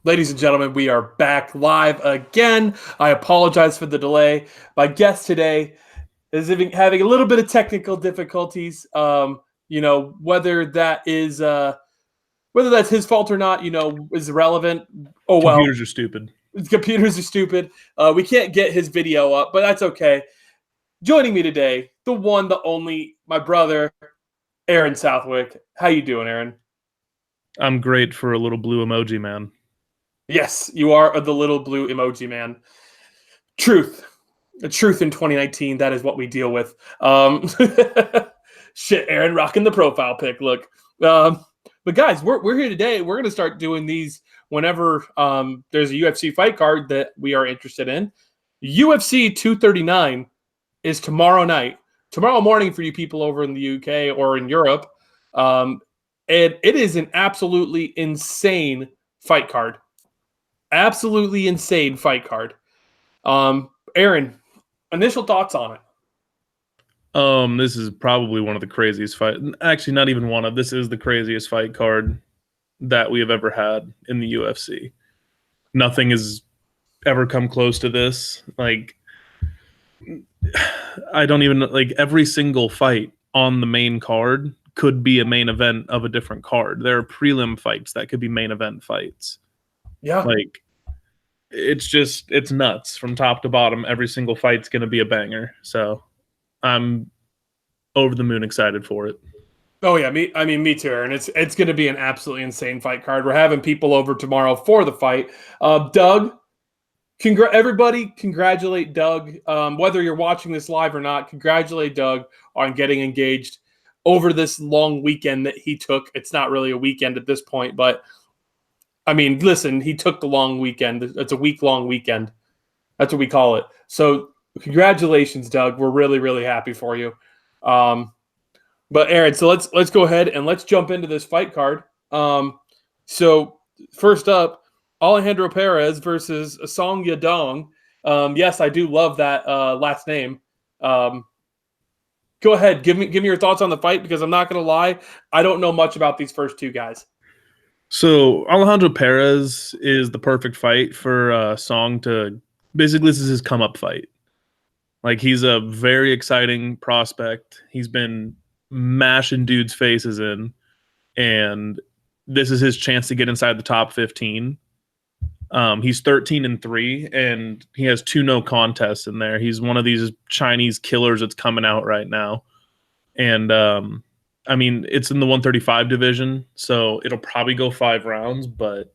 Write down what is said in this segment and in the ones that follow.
Ladies and gentlemen, we are back live again. I apologize for the delay. My guest today is having a little bit of technical difficulties. Whether that's his fault or not, is irrelevant. Oh well, Computers are stupid. computers are stupid. We can't get his video up, but that's okay. Joining me today, the one, the only, my brother, Aaron Southwick. How you doing, Aaron? I'm great for a little blue emoji, man. Yes, you are the little blue emoji man. Truth. The truth in 2019, that is what we deal with. Shit, Aaron, rocking the profile pic. Look. But guys, we're here today. We're going to start doing these whenever there's a UFC fight card that we are interested in. UFC 239 is tomorrow night. Tomorrow morning for you people over in the UK or in Europe. And it is an absolutely insane fight card. Absolutely insane fight card. Aaron, initial thoughts on it? This is probably one of the craziest fight. Actually, not even one of. This is the craziest fight card that we have ever had in the UFC. Nothing has ever come close to this. Like, I don't even like every single fight on the main card could be a main event of a different card. There are prelim fights that could be main event fights. Yeah. Like, it's nuts from top to bottom. Every single fight's going to be a banger. So I'm over the moon excited for it. Oh yeah, me too, Aaron. It's going to be an absolutely insane fight card. We're having people over tomorrow for the fight. Doug, everybody congratulate Doug. Whether you're watching this live or not, congratulate Doug on getting engaged over this long weekend that he took. It's not really a weekend at this point, but I mean, listen, he took the long weekend. It's a week-long weekend. That's what we call it. So congratulations, Doug. We're really, really happy for you. But Aaron, so let's go ahead and let's jump into this fight card. So first up, Alejandro Perez versus Song Yadong. Yes, I do love that last name. Go ahead, give me your thoughts on the fight, because I'm not going to lie, I don't know much about these first two guys. So Alejandro Perez is the perfect fight for Song to basically, this is his come up fight. Like, he's a very exciting prospect. He's been mashing dudes' faces in, and this is his chance to get inside the top 15. He's 13-3, and he has 2 no contests in there. He's one of these Chinese killers that's coming out right now. And I mean, it's in the 135 division, so it'll probably go 5 rounds, but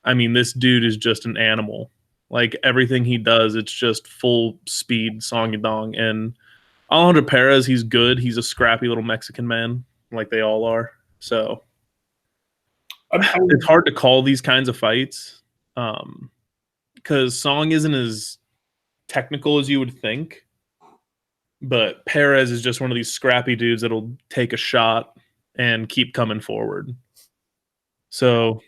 I mean, this dude is just an animal. Like, everything he does, it's just full speed Song Yadong. And Alejandro Perez, he's good. He's a scrappy little Mexican man, like they all are. So it's hard to call these kinds of fights because Song isn't as technical as you would think. But Perez is just one of these scrappy dudes that'll take a shot and keep coming forward. So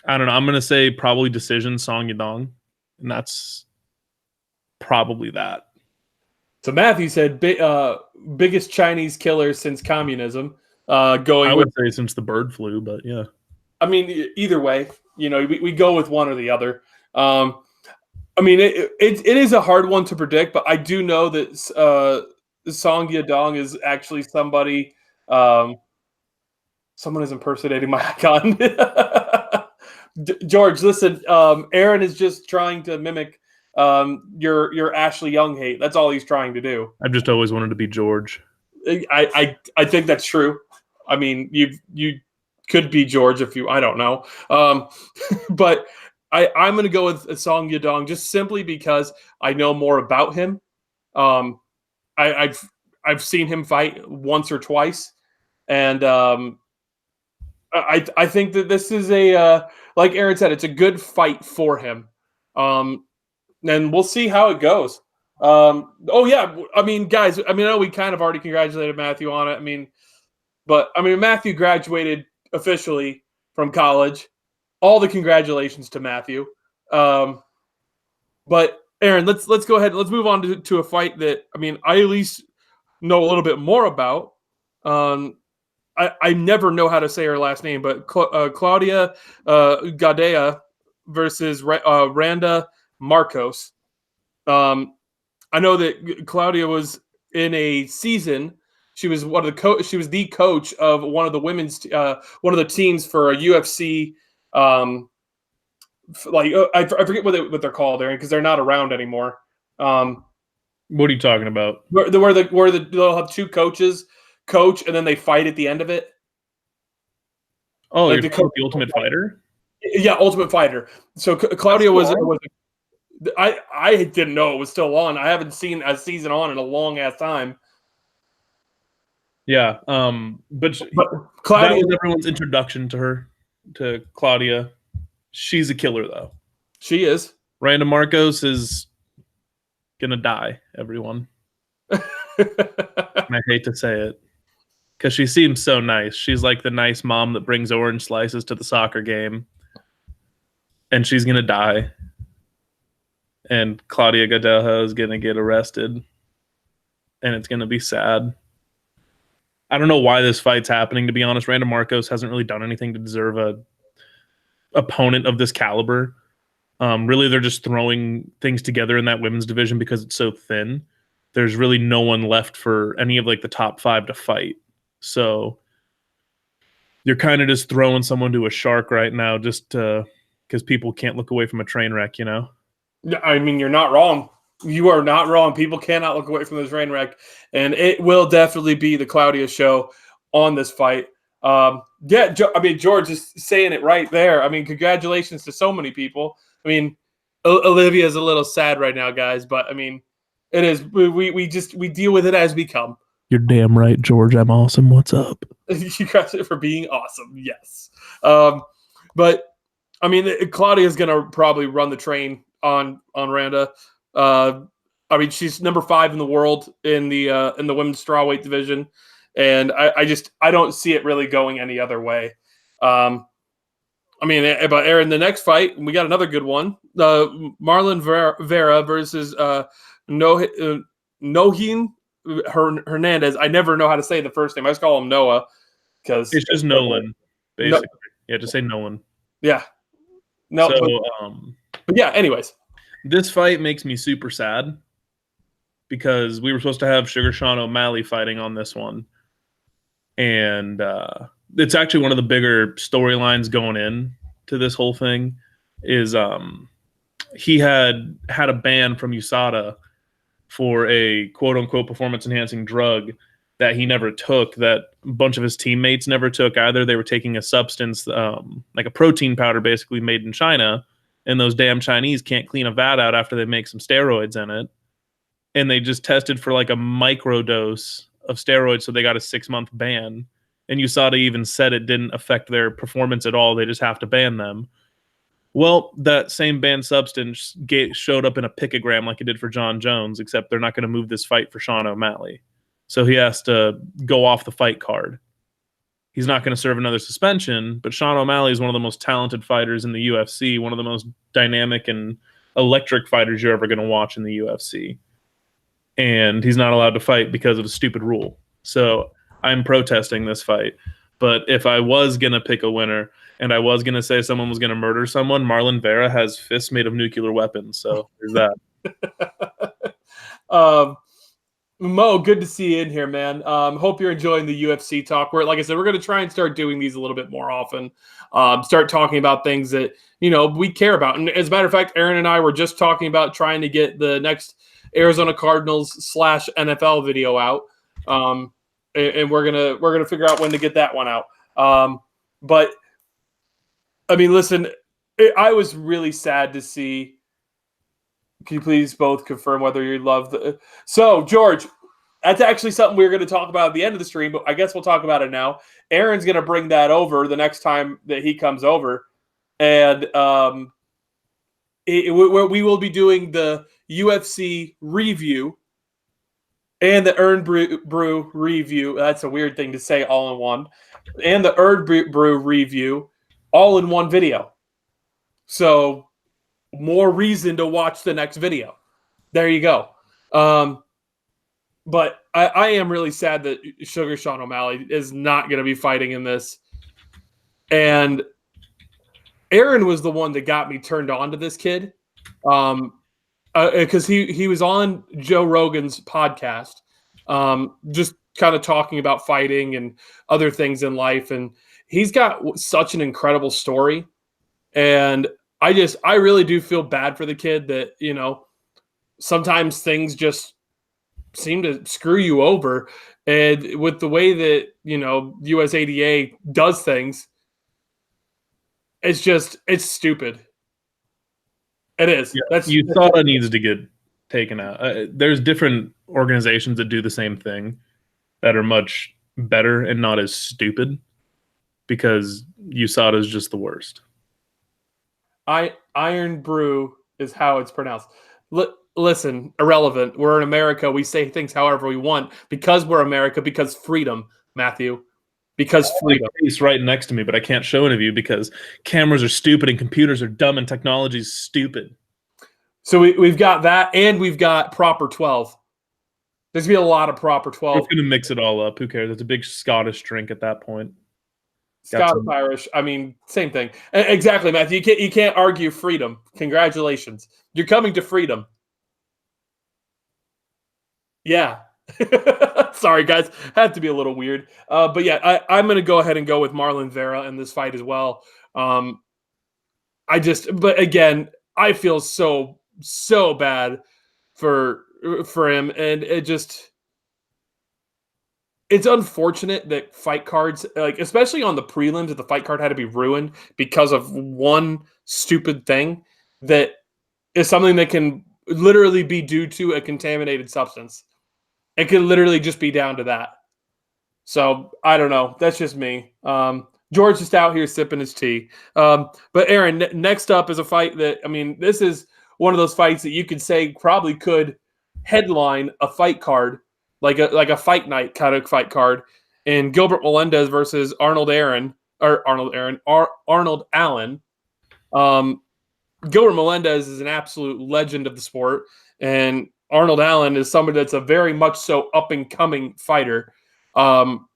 I don't know. I'm going to say probably decision Song Yadong. And that's probably that. So Matthew said biggest Chinese killer since communism. I would say since the bird flu, but yeah. I mean, either way, we go with one or the other. I mean, it is a hard one to predict, but I do know that Song Yadong is actually somebody. Someone is impersonating my icon. George, listen. Aaron is just trying to mimic your Ashley Young hate. That's all he's trying to do. I've just always wanted to be George. I think that's true. I mean, you could be George if you. I don't know. But I'm going to go with Song Yadong just simply because I know more about him. I've seen him fight once or twice, and I think that this is like Aaron said, it's a good fight for him. And we'll see how it goes. Oh yeah, I mean, guys, I know we kind of already congratulated Matthew on it. But Matthew graduated officially from college. All the congratulations to Matthew. But Aaron, let's go ahead. Let's move on to a fight that I at least know a little bit more about. I never know how to say her last name, but Claudia Gadea versus Randa Marcos. I know that Claudia was in a season. She was She was the coach of one of the one of the teams for a UFC. I forget what they're called there because they're not around anymore. What are you talking about? They'll have two coaches coach and then they fight at the end of it. Oh, Like you're talking about the Ultimate Fighter? Yeah, Ultimate Fighter. So Claudia was I didn't know it was still on. I haven't seen a season on in a long ass time. Yeah, but Claudia, that was everyone's introduction to Claudia. She's a killer, though. She is. Randa Marcos is gonna die, everyone. And I hate to say it, because she seems so nice. She's like the nice mom that brings orange slices to the soccer game, and she's gonna die. And Claudia Gadelha is gonna get arrested, and it's gonna be sad. I don't know why this fight's happening, to be honest. Randa Marcos hasn't really done anything to deserve a opponent of this caliber. Really, they're just throwing things together in that women's division because it's so thin. There's really no one left for any of like the top 5 to fight. So you're kind of just throwing someone to a shark right now just because people can't look away from a train wreck, you know? I mean, you're not wrong. You are not wrong. People cannot look away from the train wreck, and it will definitely be the Claudia show on this fight. I mean, George is saying it right there. I mean, congratulations to so many people. I mean, Olivia is a little sad right now, guys, but I mean, it is. We deal with it as we come. You're damn right, George. I'm awesome. What's up? You guys for being awesome. Yes. But I mean, Claudia's gonna probably run the train on Randa. I mean, she's number 5 in the world in the women's strawweight division, and I don't see it really going any other way. I mean, but Aaron, the next fight we got another good one. Marlon Vera versus Nohin Hernandez. I never know how to say the first name. I just call him Noah because it's just Nolan, basically. Yeah, just say Nolan. Yeah. No. So, but yeah. Anyways, this fight makes me super sad because we were supposed to have Sugar Sean O'Malley fighting on this one, and it's actually one of the bigger storylines going in to this whole thing. Is he had a ban from USADA for a quote unquote performance enhancing drug that he never took, that a bunch of his teammates never took either. They were taking a substance, like a protein powder basically made in China, and those damn Chinese can't clean a vat out after they make some steroids in it. And they just tested for like a micro dose of steroids, so they got a 6-month ban. And USADA even said it didn't affect their performance at all. They just have to ban them. Well, that same banned substance showed up in a picogram like it did for John Jones, except they're not going to move this fight for Sean O'Malley. So he has to go off the fight card. He's not going to serve another suspension, but Sean O'Malley is one of the most talented fighters in the UFC, one of the most dynamic and electric fighters you're ever going to watch in the UFC. And he's not allowed to fight because of a stupid rule. So I'm protesting this fight. But if I was going to pick a winner and I was going to say someone was going to murder someone, Marlon Vera has fists made of nuclear weapons. So there's that. Mo, good to see you in here, man. Hope you're enjoying the UFC talk. Like I said, we're going to try and start doing these a little bit more often. Start talking about things that, we care about. And as a matter of fact, Aaron and I were just talking about trying to get the next Arizona Cardinals / NFL video out. And we're gonna figure out when to get that one out. But I mean, listen, I was really sad to see. Can you please both confirm whether you love the? So, George, that's actually something we were going to talk about at the end of the stream, but I guess we'll talk about it now. Aaron's going to bring that over the next time that he comes over, and we will be doing the UFC review and the Earn Brew review. That's a weird thing to say all in one. And the Earn Brew review all in one video. So more reason to watch the next video. There you go. But I am really sad that Sugar Sean O'Malley is not going to be fighting in this. And Aaron was the one that got me turned on to this kid, because he was on Joe Rogan's podcast, just kind of talking about fighting and other things in life, and he's got such an incredible story. And I really do feel bad for the kid that, sometimes things just seem to screw you over. And with the way that, USADA does things, it's stupid. It is. Yeah, USADA needs to get taken out. There's different organizations that do the same thing that are much better and not as stupid, because USADA is just the worst. Iron Brew is how it's pronounced. Listen, irrelevant. We're in America. We say things however we want because we're America, because freedom, Matthew. Because freedom. He's right next to me, but I can't show any of you because cameras are stupid and computers are dumb and technology is stupid. So we've got that, and we've got Proper 12. There's going to be a lot of Proper 12. We're going to mix it all up. Who cares? It's a big Scottish drink at that point. Scottish, Irish. I mean, same thing. Exactly, Matthew. You can't argue freedom. Congratulations. You're coming to freedom. Yeah. Sorry, guys. Had to be a little weird. But yeah, I'm going to go ahead and go with Marlon Vera in this fight as well. But again, I feel so bad for him. And it's unfortunate that fight cards, like especially on the prelims, that the fight card had to be ruined because of one stupid thing that is something that can literally be due to a contaminated substance. It could literally just be down to that. So I don't know. That's just me. George is out here sipping his tea. But Aaron, next up is a fight that, I mean, this is one of those fights that you could say probably could headline a fight card, like a fight night kind of fight card, in Gilbert Melendez versus Arnold Allen. Gilbert Melendez is an absolute legend of the sport, and Arnold Allen is somebody that's a very much so up and coming fighter. I'm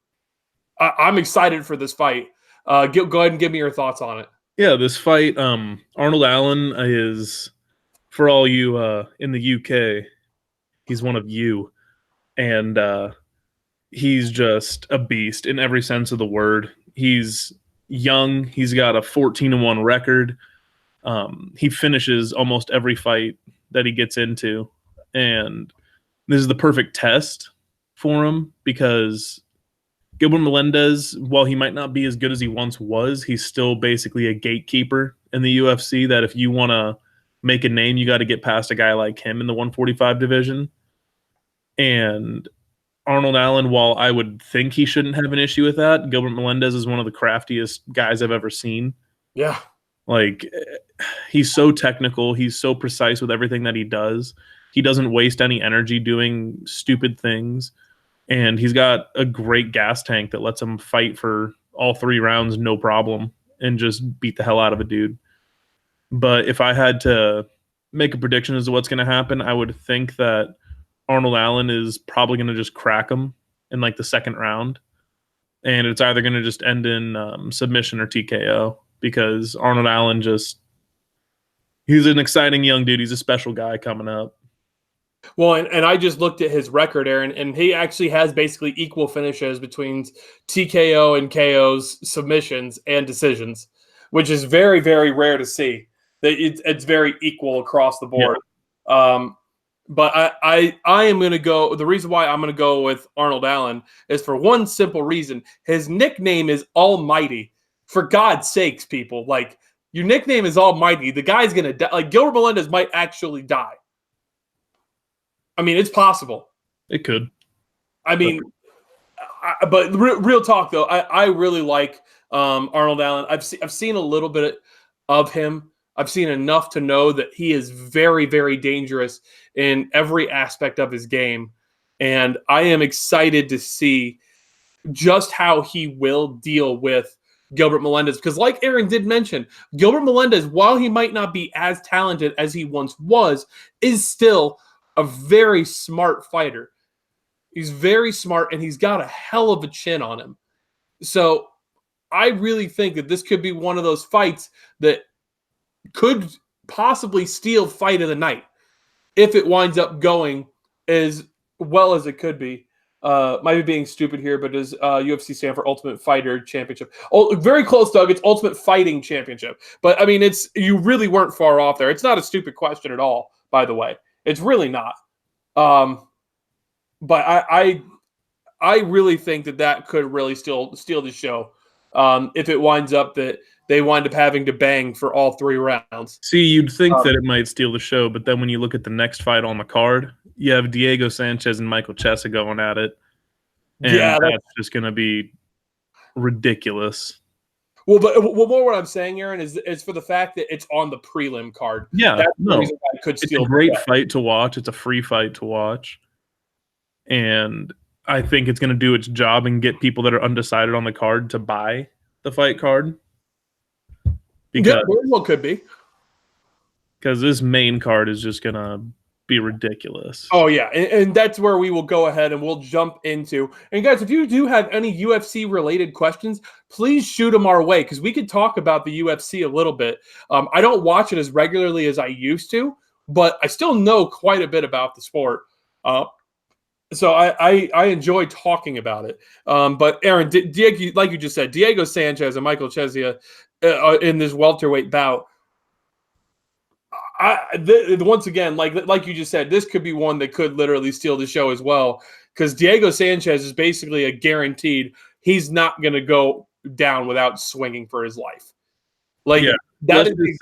excited for this fight. Go ahead and give me your thoughts on it. Yeah, this fight, Arnold Allen is, for all you in the UK, he's one of you, and he's just a beast in every sense of the word. He's young. He's got a 14-1 record. He finishes almost every fight that he gets into. And this is the perfect test for him because Gilbert Melendez, while he might not be as good as he once was, he's still basically a gatekeeper in the UFC, that if you want to make a name, you got to get past a guy like him in the 145 division. And Arnold Allen, while I would think he shouldn't have an issue with that, Gilbert Melendez is one of the craftiest guys I've ever seen. Yeah. Like, he's so technical. He's so precise with everything that he does. He doesn't waste any energy doing stupid things. And he's got a great gas tank that lets him fight for all 3 rounds, no problem, and just beat the hell out of a dude. But if I had to make a prediction as to what's going to happen, I would think that Arnold Allen is probably going to just crack him in like the 2nd round. And it's either going to just end in submission or TKO, because Arnold Allen he's an exciting young dude. He's a special guy coming up. Well, and I just looked at his record, Aaron, and he actually has basically equal finishes between TKO and KOs, submissions, and decisions, which is very, very rare to see. It's very equal across the board. Yeah. But I am going to go – the reason why I'm going to go with Arnold Allen is for one simple reason. His nickname is Almighty. For God's sakes, people. Like, your nickname is Almighty. The guy's going to die. Like, Gilbert Melendez might actually die. I mean, it's possible. It could. I mean, but real talk, though, I really like Arnold Allen. I've seen a little bit of him. I've seen enough to know that he is very, very dangerous in every aspect of his game. And I am excited to see just how he will deal with Gilbert Melendez. Because like Aaron did mention, Gilbert Melendez, while he might not be as talented as he once was, is still a very smart fighter. He's very smart, and he's got a hell of a chin on him. So I really think that this could be one of those fights that could possibly steal fight of the night if it winds up going as well as it could be. Might be being stupid here, but does UFC stand for Ultimate Fighter Championship? Oh, very close, Doug. It's Ultimate Fighting Championship. But I mean, you really weren't far off there. It's not a stupid question at all, by the way. It's really not. But I really think that could really steal the show if it winds up that they wind up having to bang for all 3 rounds. See, you'd think that it might steal the show, but then when you look at the next fight on the card, you have Diego Sanchez and Michael Chiesa going at it. And that's just going to be ridiculous. Well, but more what I'm saying, Aaron, is for the fact that it's on the prelim card. Yeah, that's the reason why it could steal. It's a great fight to watch. It's a free fight to watch. And I think it's going to do its job and get people that are undecided on the card to buy the fight card. Because well, could be. Because this main card is just going to be ridiculous. Oh, yeah. And that's where we will go ahead and we'll jump into. And guys, if you do have any UFC-related questions, please shoot them our way because we could talk about the UFC a little bit. I don't watch it as regularly as I used to, but I still know quite a bit about the sport. So I enjoy talking about it. But Aaron, Diego, like you just said, Diego Sanchez and Michael Chiesa in this welterweight bout. Once again, like you just said, this could be one that could literally steal the show as well. Because Diego Sanchez is basically a guaranteed he's not going to go down without swinging for his life. Let's just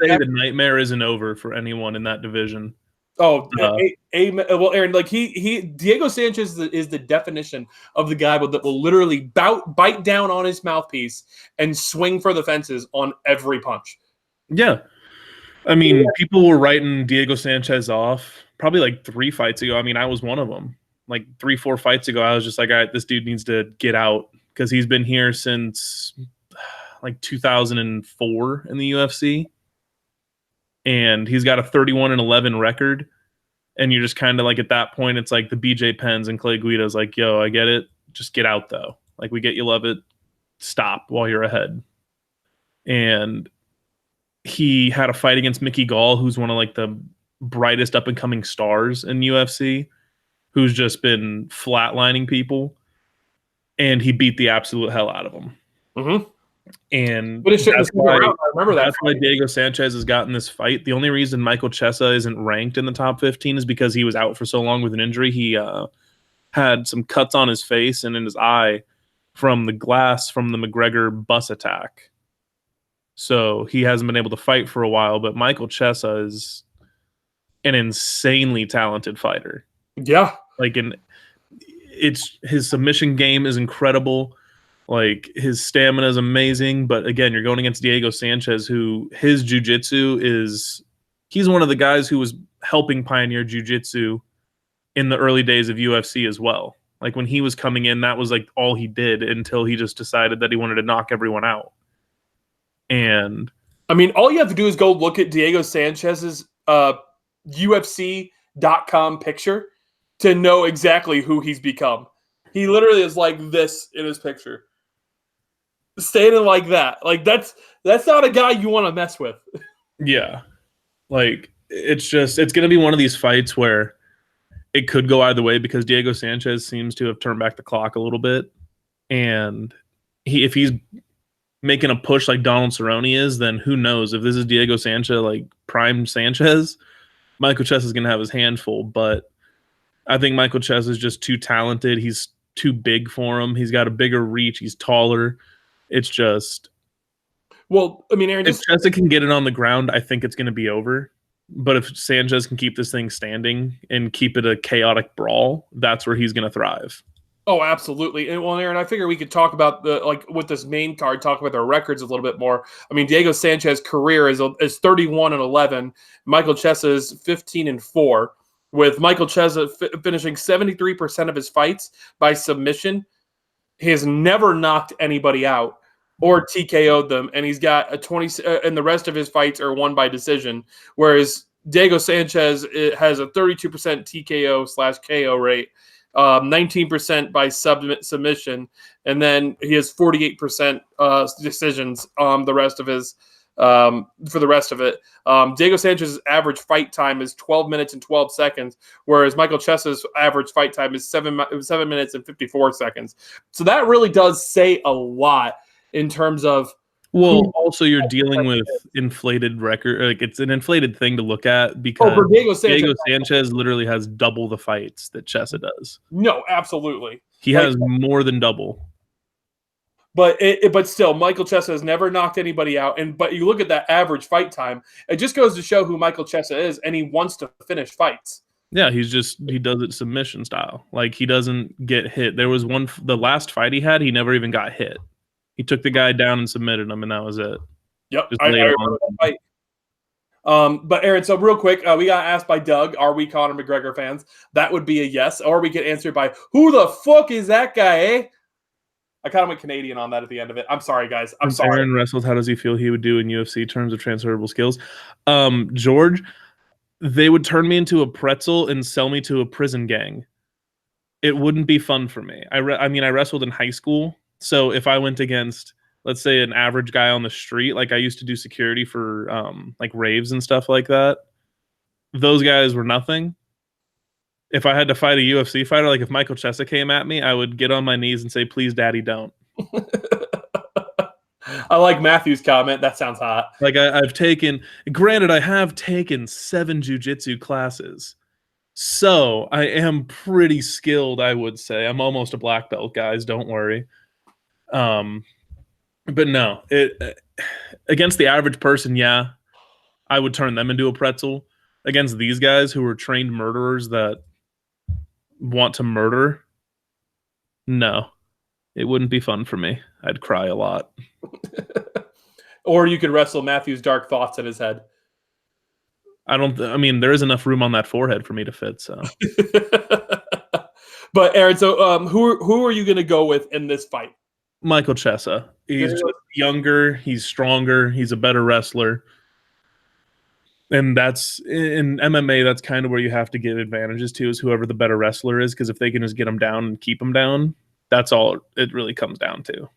say the nightmare isn't over for anyone in that division. Oh, well, Aaron, Diego Sanchez is the definition of the guy that will literally bite down on his mouthpiece and swing for the fences on every punch. Yeah. I mean, people were writing Diego Sanchez off probably like 3 fights ago. I mean, I was one of them. Like 3-4 fights ago, I was just like, all right, this dude needs to get out because he's been here since like 2004 in the UFC. And he's got a 31-11 record. And you're just kind of like, at that point, it's like the BJ Penns and Clay Guida's like, yo, I get it. Just get out, though. Like, we get you love it. Stop while you're ahead. And he had a fight against Mickey Gall, who's one of like the brightest up-and-coming stars in UFC, who's just been flatlining people. And he beat the absolute hell out of him. Mm-hmm. And that's why Diego Sanchez has gotten this fight. The only reason Michael Chiesa isn't ranked in the top 15 is because he was out for so long with an injury. He had some cuts on his face and in his eye from the glass from the McGregor bus attack. So he hasn't been able to fight for a while, but Michael Chiesa is an insanely talented fighter. Yeah. His submission game is incredible. Like, his stamina is amazing, but again, you're going against Diego Sanchez, who his jiu-jitsu he's one of the guys who was helping pioneer jiu-jitsu in the early days of UFC as well. Like, when he was coming in, that was like all he did until he just decided that he wanted to knock everyone out. And I mean, all you have to do is go look at Diego Sanchez's UFC.com picture to know exactly who he's become. He literally is like this in his picture. Standing like that. Like, that's not a guy you want to mess with. Yeah. Like, it's going to be one of these fights where it could go either way because Diego Sanchez seems to have turned back the clock a little bit. And if he's making a push like Donald Cerrone is, then who knows? If this is Diego Sanchez, like prime Sanchez, Michael Chiesa is going to have his hand full. But I think Michael Chiesa is just too talented. He's too big for him. He's got a bigger reach. He's taller. It's just... Well, I mean, Aaron, if Chiesa can get it on the ground, I think it's going to be over. But if Sanchez can keep this thing standing and keep it a chaotic brawl, that's where he's going to thrive. Oh, absolutely. And well, Aaron, I figure we could talk about with this main card, talk about their records a little bit more. I mean, Diego Sanchez's career is 31-11. Michael Chiesa is 15-4, with Michael Chiesa finishing 73% of his fights by submission. He has never knocked anybody out or TKO'd them, and he's got a 20, and the rest of his fights are won by decision. Whereas Diego Sanchez has a 32% TKO/KO rate. 19% by submission, and then he has 48% decisions the rest of his for the rest of it. Diego Sanchez's average fight time is 12 minutes and 12 seconds, whereas Michael Chiessa's average fight time is 7 minutes and 54 seconds. So that really does say a lot in terms of. Well, also you're dealing with inflated record. Like it's an inflated thing to look at because Diego Sanchez literally has double the fights that Chiesa does. No, absolutely. He has more than double. But still, Michael Chiesa has never knocked anybody out. But you look at that average fight time, it just goes to show who Michael Chiesa is, and he wants to finish fights. Yeah, he does it submission style. Like he doesn't get hit. There was the last fight he had, he never even got hit. He took the guy down and submitted him, and that was it. Yep, I remember that fight. But Aaron, so real quick, we got asked by Doug, are we Conor McGregor fans? That would be a yes, or we could answer by, who the fuck is that guy, eh? I kind of went Canadian on that at the end of it. I'm sorry, guys. I'm sorry. Aaron wrestled. How does he feel he would do in UFC terms of transferable skills? George, they would turn me into a pretzel and sell me to a prison gang. It wouldn't be fun for me. I wrestled in high school. So if I went against, let's say, an average guy on the street, like I used to do security for like raves and stuff like that, those guys were nothing. If I had to fight a UFC fighter, like if Michael Chiesa came at me, I would get on my knees and say, please, daddy, don't. I like Matthew's comment. That sounds hot. Like I have taken 7 jiu-jitsu classes. So I am pretty skilled, I would say. I'm almost a black belt, guys. Don't worry. But no, against the average person, yeah, I would turn them into a pretzel. Against these guys who are trained murderers that want to murder, no, it wouldn't be fun for me. I'd cry a lot. Or you could wrestle Matthew's dark thoughts in his head. There is enough room on that forehead for me to fit. So, but Aaron, so who are you going to go with in this fight? Michael Chiesa. He's just younger. He's stronger. He's a better wrestler. And that's in MMA. That's kind of where you have to give advantages to, is whoever the better wrestler is. Because if they can just get him down and keep him down, that's all it really comes down to.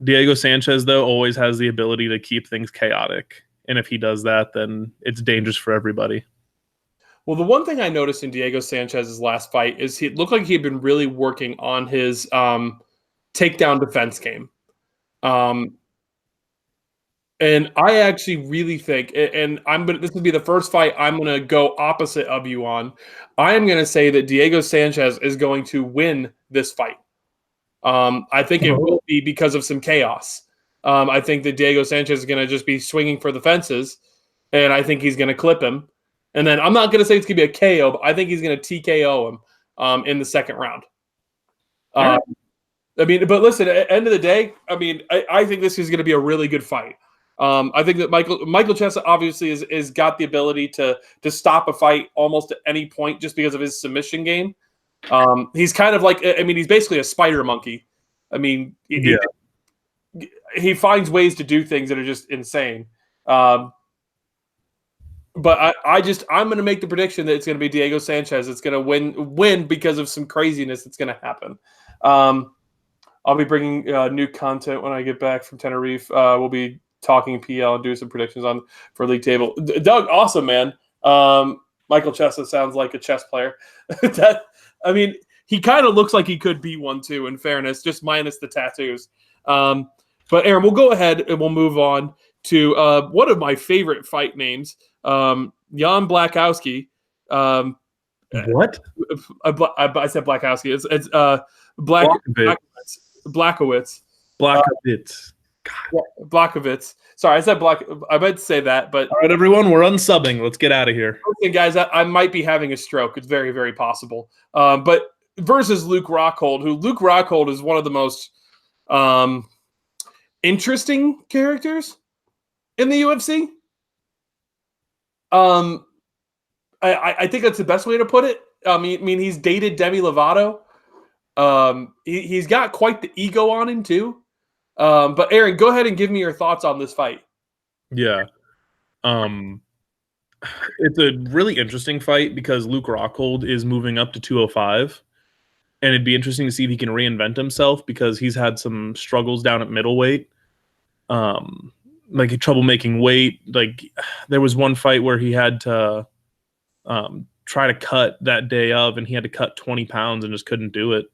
Diego Sanchez, though, always has the ability to keep things chaotic. And if he does that, then it's dangerous for everybody. Well, the one thing I noticed in Diego Sanchez's last fight is it looked like he had been really working on his takedown defense game. And I actually really think, and this will be the first fight I'm going to go opposite of you on. I am going to say that Diego Sanchez is going to win this fight. I think it will be because of some chaos. I think that Diego Sanchez is going to just be swinging for the fences, and I think he's going to clip him. And then I'm not going to say it's going to be a KO, but I think he's going to TKO him in the second round. But listen, at the end of the day, I think this is going to be a really good fight. I think that Michael Chiesa obviously is got the ability to stop a fight almost at any point just because of his submission game. He's kind of like, he's basically a spider monkey. He finds ways to do things that are just insane. But I'm going to make the prediction that it's going to be Diego Sanchez. It's going to win because of some craziness that's going to happen. I'll be bringing new content when I get back from Tenerife. We'll be talking PL and doing some predictions for league table. Doug, awesome, man. Michael Chiesa sounds like a chess player. He kind of looks like he could be one too, in fairness, just minus the tattoos. But Aaron, we'll go ahead and we'll move on to one of my favorite fight names, Jan Blachowski. What? I said Blachowski. It's Blachowicz. Blachowicz. Sorry, I said I meant to say that, but all right, everyone, we're unsubbing. Let's get out of here. Listen, guys, I might be having a stroke. It's very, very possible. But versus Luke Rockhold, who Luke Rockhold is one of the most interesting characters in the UFC. I think that's the best way to put it. He's dated Demi Lovato. He's got quite the ego on him too. But Aaron, go ahead and give me your thoughts on this fight. Yeah. It's a really interesting fight because Luke Rockhold is moving up to 205. and it'd be interesting to see if he can reinvent himself because he's had some struggles down at middleweight. Like trouble making weight. Like there was one fight where he had to try to cut that day of, and he had to cut 20 pounds and just couldn't do it.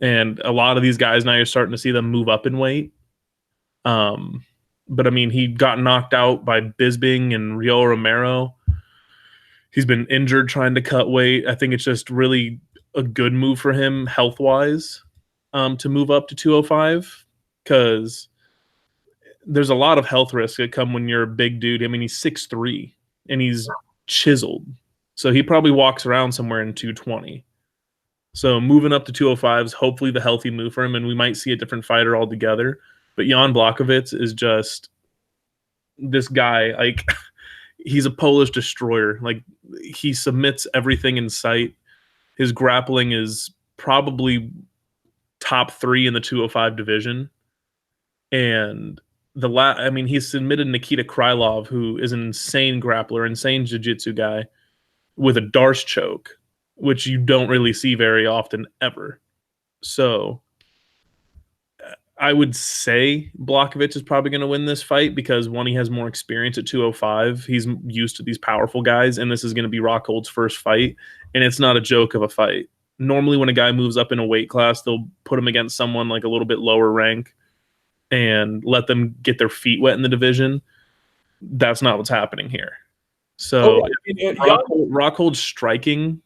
And a lot of these guys now you're starting to see them move up in weight. But I mean, he got knocked out by Bisping and Rio Romero. He's been injured trying to cut weight. I think it's just really a good move for him health wise to move up to 205 because there's a lot of health risks that come when you're a big dude. I mean, he's 6'3" and he's chiseled. So he probably walks around somewhere in 220. So moving up to 205 is hopefully the healthy move for him, and we might see a different fighter altogether. But Jan Blachowicz is just this guy. Like, he's a Polish destroyer. Like, he submits everything in sight. His grappling is probably top 3 in the 205 division. And I mean, he's submitted Nikita Krylov, who is an insane grappler, insane jiu-jitsu guy, with a Darce choke, which you don't really see very often ever. So I would say Blachowicz is probably going to win this fight because, one, he has more experience at 205. He's used to these powerful guys, and this is going to be Rockhold's first fight, and it's not a joke of a fight. Normally when a guy moves up in a weight class, they'll put him against someone like a little bit lower rank and let them get their feet wet in the division. That's not what's happening here. So Rockhold's striking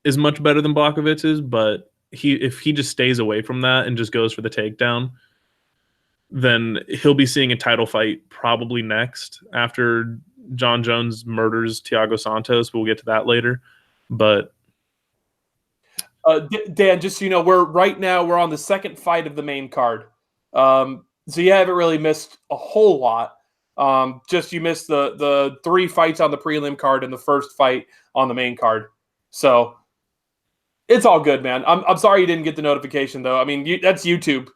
is much better than Blachowicz, but if he just stays away from that and just goes for the takedown, then he'll be seeing a title fight probably next after John Jones murders Thiago Santos. We'll get to that later. But Dan, just so you know, we're on the second fight of the main card. So you haven't really missed a whole lot. Just you missed the 3 fights on the prelim card and the first fight on the main card. So it's all good, man. I'm sorry you didn't get the notification, though. I mean, that's YouTube.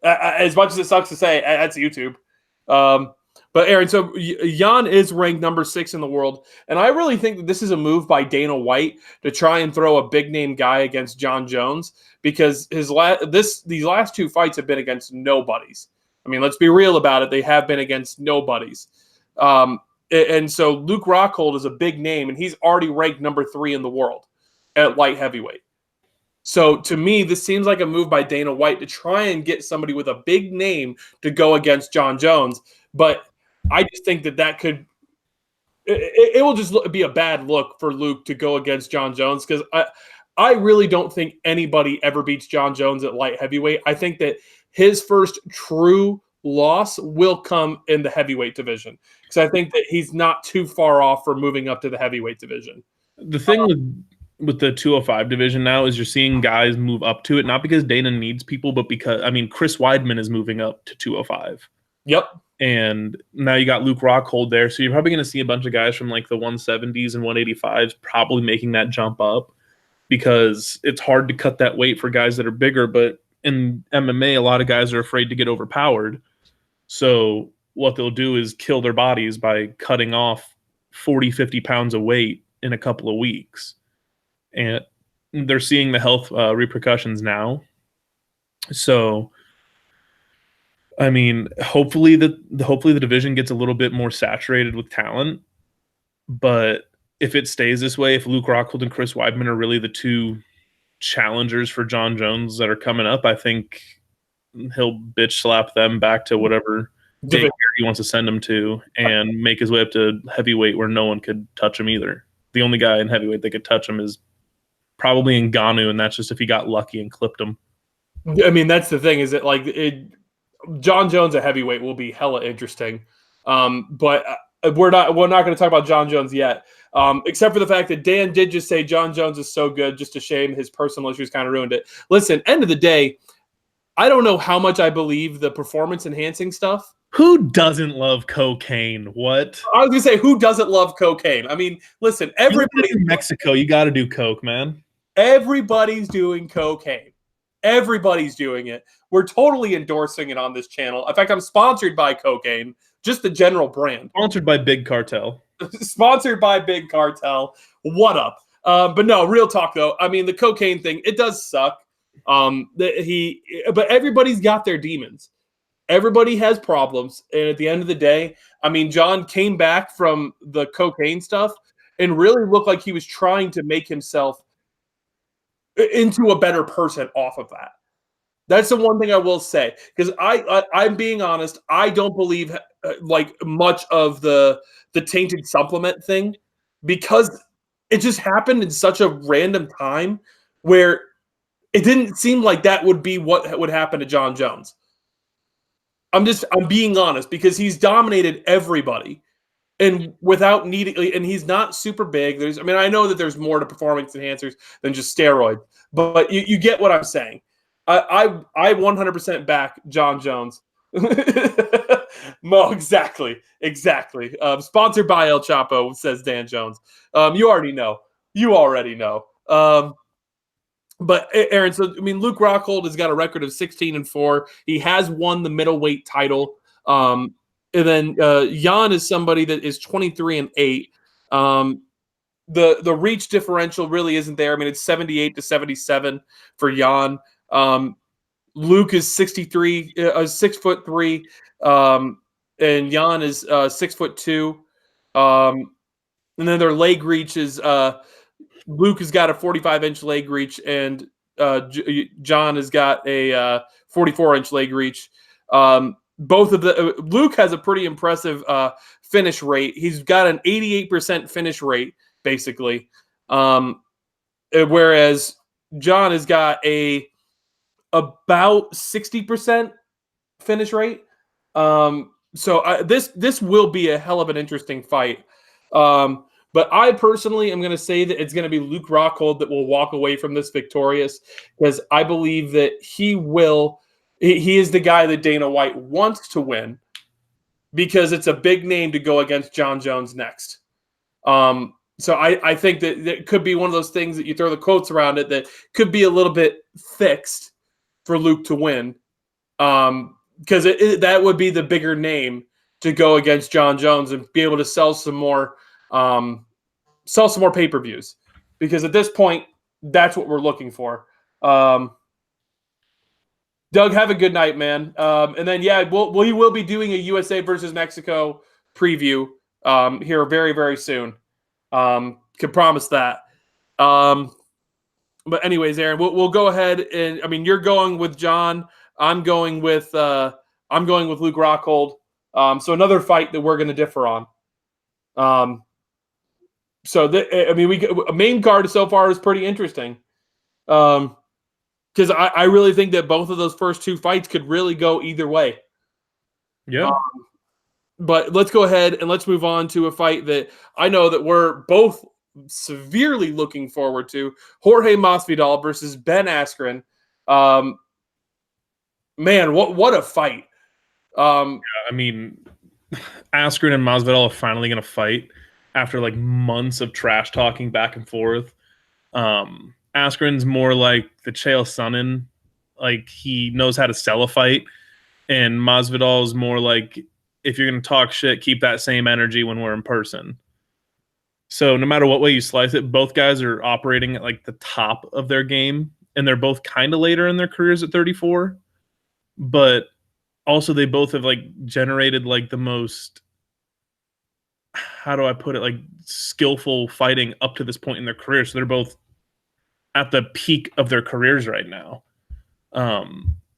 As much as it sucks to say, that's YouTube. But Aaron, so Jan is ranked number 6 in the world, and I really think that this is a move by Dana White to try and throw a big name guy against John Jones because these last 2 fights have been against nobodies. I mean, let's be real about it; they have been against nobodies. And so Luke Rockhold is a big name, and he's already ranked number 3 in the world at light heavyweight. So to me, this seems like a move by Dana White to try and get somebody with a big name to go against John Jones. But I just think that could it will just be a bad look for Luke to go against John Jones because I really don't think anybody ever beats John Jones at light heavyweight. I think that his first true loss will come in the heavyweight division because I think that he's not too far off from moving up to the heavyweight division. The thing with the 205 division now is you're seeing guys move up to it, not because Dana needs people, but because, I mean, Chris Weidman is moving up to 205. Yep. And now you got Luke Rockhold there. So you're probably going to see a bunch of guys from like the 170s and 185s probably making that jump up because it's hard to cut that weight for guys that are bigger. But in MMA, a lot of guys are afraid to get overpowered. So what they'll do is kill their bodies by cutting off 40, 50 pounds of weight in a couple of weeks. And they're seeing the health repercussions now. So I mean, hopefully the division gets a little bit more saturated with talent. But if it stays this way, if Luke Rockhold and Chris Weidman are really the 2 challengers for John Jones that are coming up, I think he'll bitch slap them back to whatever daycare he wants to send them to and make his way up to heavyweight where no one could touch him either. The only guy in heavyweight that could touch him is probably Ngannou, and that's just if he got lucky and clipped him. I mean, that's the thing is that John Jones at heavyweight will be hella interesting. But we're not going to talk about John Jones yet, except for the fact that Dan did just say John Jones is so good, just a shame his personal issues kind of ruined it. Listen, end of the day, I don't know how much I believe the performance-enhancing stuff. Who doesn't love cocaine? What? I was going to say, who doesn't love cocaine? I mean, listen, everybody in Mexico, you got to do coke, man. Everybody's doing cocaine. Everybody's doing it. We're totally endorsing it on this channel. In fact, I'm sponsored by cocaine, just the general brand. Sponsored by Big Cartel. Sponsored by Big Cartel. What up? But no, real talk though. I mean, the cocaine thing, it does suck. But everybody's got their demons. Everybody has problems, and at the end of the day, I mean, John came back from the cocaine stuff and really looked like he was trying to make himself into a better person off of that. That's the one thing I will say, because I'm being honest. I don't believe like much of the tainted supplement thing, because it just happened in such a random time where it didn't seem like that would be what would happen to John Jones. I'm being honest, because he's dominated everybody and without needing, and he's not super big. I mean, I know that there's more to performance enhancers than just steroids, but you get what I'm saying. I 100% back John Jones. Mo, exactly. Sponsored by El Chapo, says Dan Jones. You already know. But Aaron, so I mean, Luke Rockhold has got a record of 16-4. He has won the middleweight title. And then Jan is somebody that is 23-8. The reach differential really isn't there. I mean, it's 78-77 for Jan. Luke is 6'3", and Jan is 6'2". And then their leg reach is Luke has got a 45-inch leg reach, and John has got a 44-inch leg reach. Both of the Luke has a pretty impressive finish rate. He's got an 88% finish rate, basically, whereas John has got about 60% finish rate. So this will be a hell of an interesting fight. But I personally am going to say that it's going to be Luke Rockhold that will walk away from this victorious, because I believe that he will. He is the guy that Dana White wants to win, because it's a big name to go against John Jones next. So I think that it could be one of those things that you throw the quotes around it that could be a little bit fixed for Luke to win, because that would be the bigger name to go against John Jones and be able to sell some more pay-per-views, because at this point, that's what we're looking for. Doug, have a good night, man. And then, yeah, we will be doing a USA versus Mexico preview here very, very soon. Can promise that. But anyways, Aaron, we'll go ahead, and I mean, you're going with John. I'm going with Luke Rockhold. So another fight that we're going to differ on. So I mean, main card so far is pretty interesting. Because I really think that both of those first two fights could really go either way. Yeah. But let's go ahead and let's move on to a fight that I know that we're both severely looking forward to: Jorge Masvidal versus Ben Askren. Man, what a fight! I mean, Askren and Masvidal are finally going to fight after like months of trash talking back and forth. Askren's more like the Chael Sonnen, like he knows how to sell a fight, and Masvidal is more like, if you're going to talk shit, keep that same energy when we're in person. So no matter what way you slice it, both guys are operating at like the top of their game, and they're both kind of later in their careers at 34, but also they both have like generated like the most, how do I put it, like skillful fighting up to this point in their career. So they're both at the peak of their careers right now.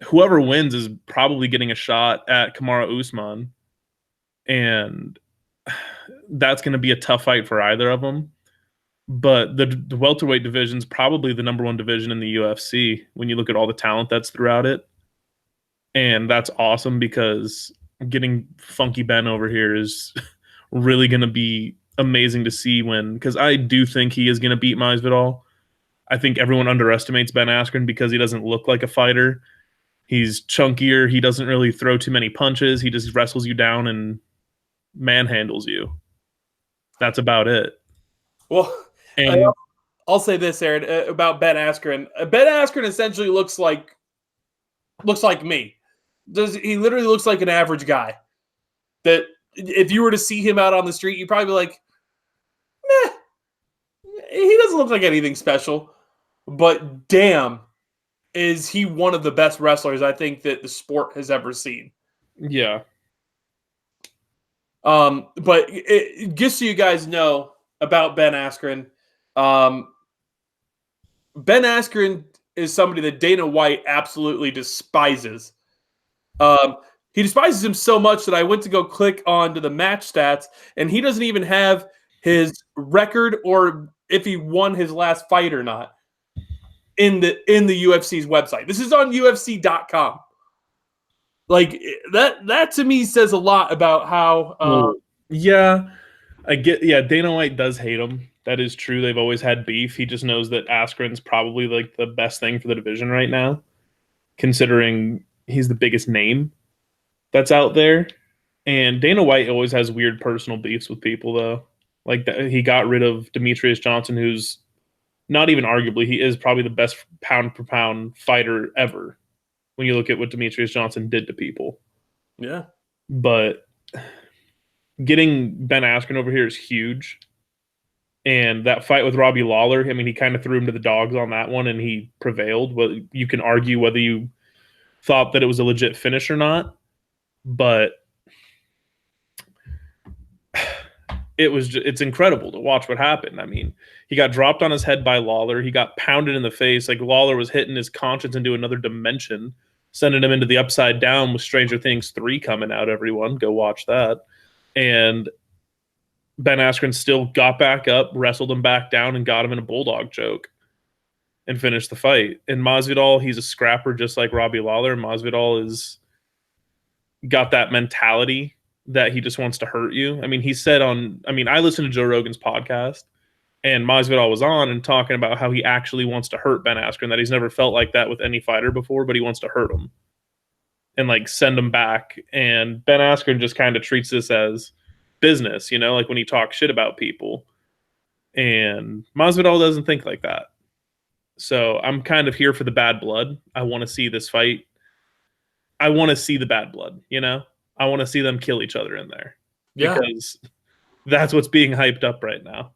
Whoever wins is probably getting a shot at Kamaru Usman, and that's going to be a tough fight for either of them. But the welterweight division is probably the number one division in the UFC when you look at all the talent that's throughout it. And that's awesome, because getting Funky Ben over here is really going to be amazing to see because I do think he is going to beat Masvidal. I think everyone underestimates Ben Askren because he doesn't look like a fighter. He's chunkier. He doesn't really throw too many punches. He just wrestles you down and manhandles you. That's about it. Well, and I'll say this, Aaron, about Ben Askren. Ben Askren essentially looks like me. He literally looks like an average guy that if you were to see him out on the street, you'd probably be like, meh, he doesn't look like anything special, but damn, is he one of the best wrestlers I think that the sport has ever seen. Yeah. But just so you guys know about Ben Askren, um, Ben Askren is somebody that Dana White absolutely despises. Um, he despises him so much that I went to go click onto the match stats, and he doesn't even have his record or if he won his last fight or not in the UFC's website. This is on UFC.com. Like that to me says a lot about how yeah, I get. Yeah, Dana White does hate him. That is true. They've always had beef. He just knows that Askren's probably like the best thing for the division right now, considering he's the biggest name that's out there. And Dana White always has weird personal beefs with people, though. Like he got rid of Demetrius Johnson, who's not even arguably, he is probably the best pound for pound fighter ever. When you look at what Demetrius Johnson did to people, yeah. But getting Ben Askren over here is huge. And that fight with Robbie Lawler, I mean, he kind of threw him to the dogs on that one, and he prevailed. Well, you can argue whether you thought that it was a legit finish or not, but it's incredible to watch what happened. I mean, he got dropped on his head by Lawler. He got pounded in the face. Like Lawler was hitting his conscience into another dimension, sending him into the upside down with Stranger Things 3 coming out, everyone. Go watch that. And Ben Askren still got back up, wrestled him back down, and got him in a bulldog choke and finished the fight. And Masvidal, he's a scrapper just like Robbie Lawler. Masvidal is got that mentality that he just wants to hurt you. I mean, he said I listened to Joe Rogan's podcast, and Masvidal was on and talking about how he actually wants to hurt Ben Askren, that he's never felt like that with any fighter before, but he wants to hurt him and like send him back. And Ben Askren just kind of treats this as business, like when he talks shit about people. And Masvidal doesn't think like that. So I'm kind of here for the bad blood. I want to see this fight. I want to see the bad blood, I want to see them kill each other in there. Yeah. Because that's what's being hyped up right now.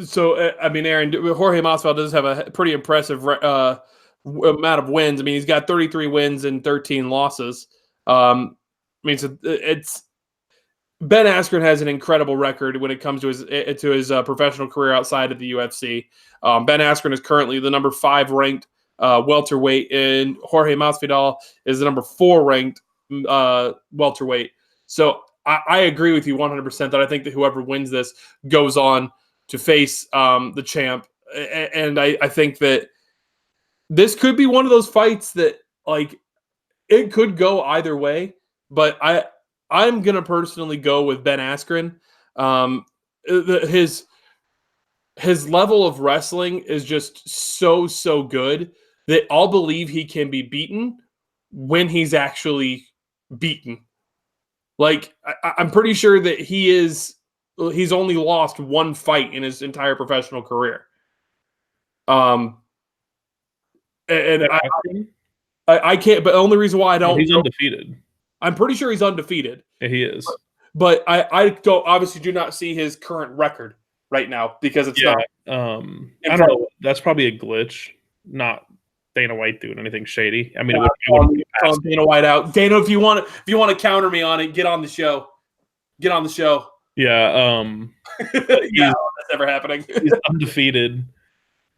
So, I mean, Aaron, Jorge Masvidal does have a pretty impressive amount of wins. I mean, he's got 33 wins and 13 losses. It's Ben Askren has an incredible record when it comes to his professional career outside of the UFC. Ben Askren is currently the number 5 ranked welterweight, and Jorge Masvidal is the number 4 ranked welterweight. So I agree with you 100% that I think that whoever wins this goes on to face the champ, and I think that this could be one of those fights that like it could go either way, but I'm gonna personally go with Ben Askren. His level of wrestling is just so good that I'll believe he can be beaten when he's actually beaten. Like I'm pretty sure that he's only lost one fight in his entire professional career. And I can't. But the only reason why I don't, he's undefeated. I'm pretty sure he's undefeated. Yeah, he is. But I don't obviously do not see his current record right now because it's not. I don't know. That's probably a glitch, not Dana White doing anything shady. I mean, it would call Dana White out. Dana, if you want to counter me on it, get on the show. Get on the show. Yeah. Yeah, that's never happening. He's undefeated,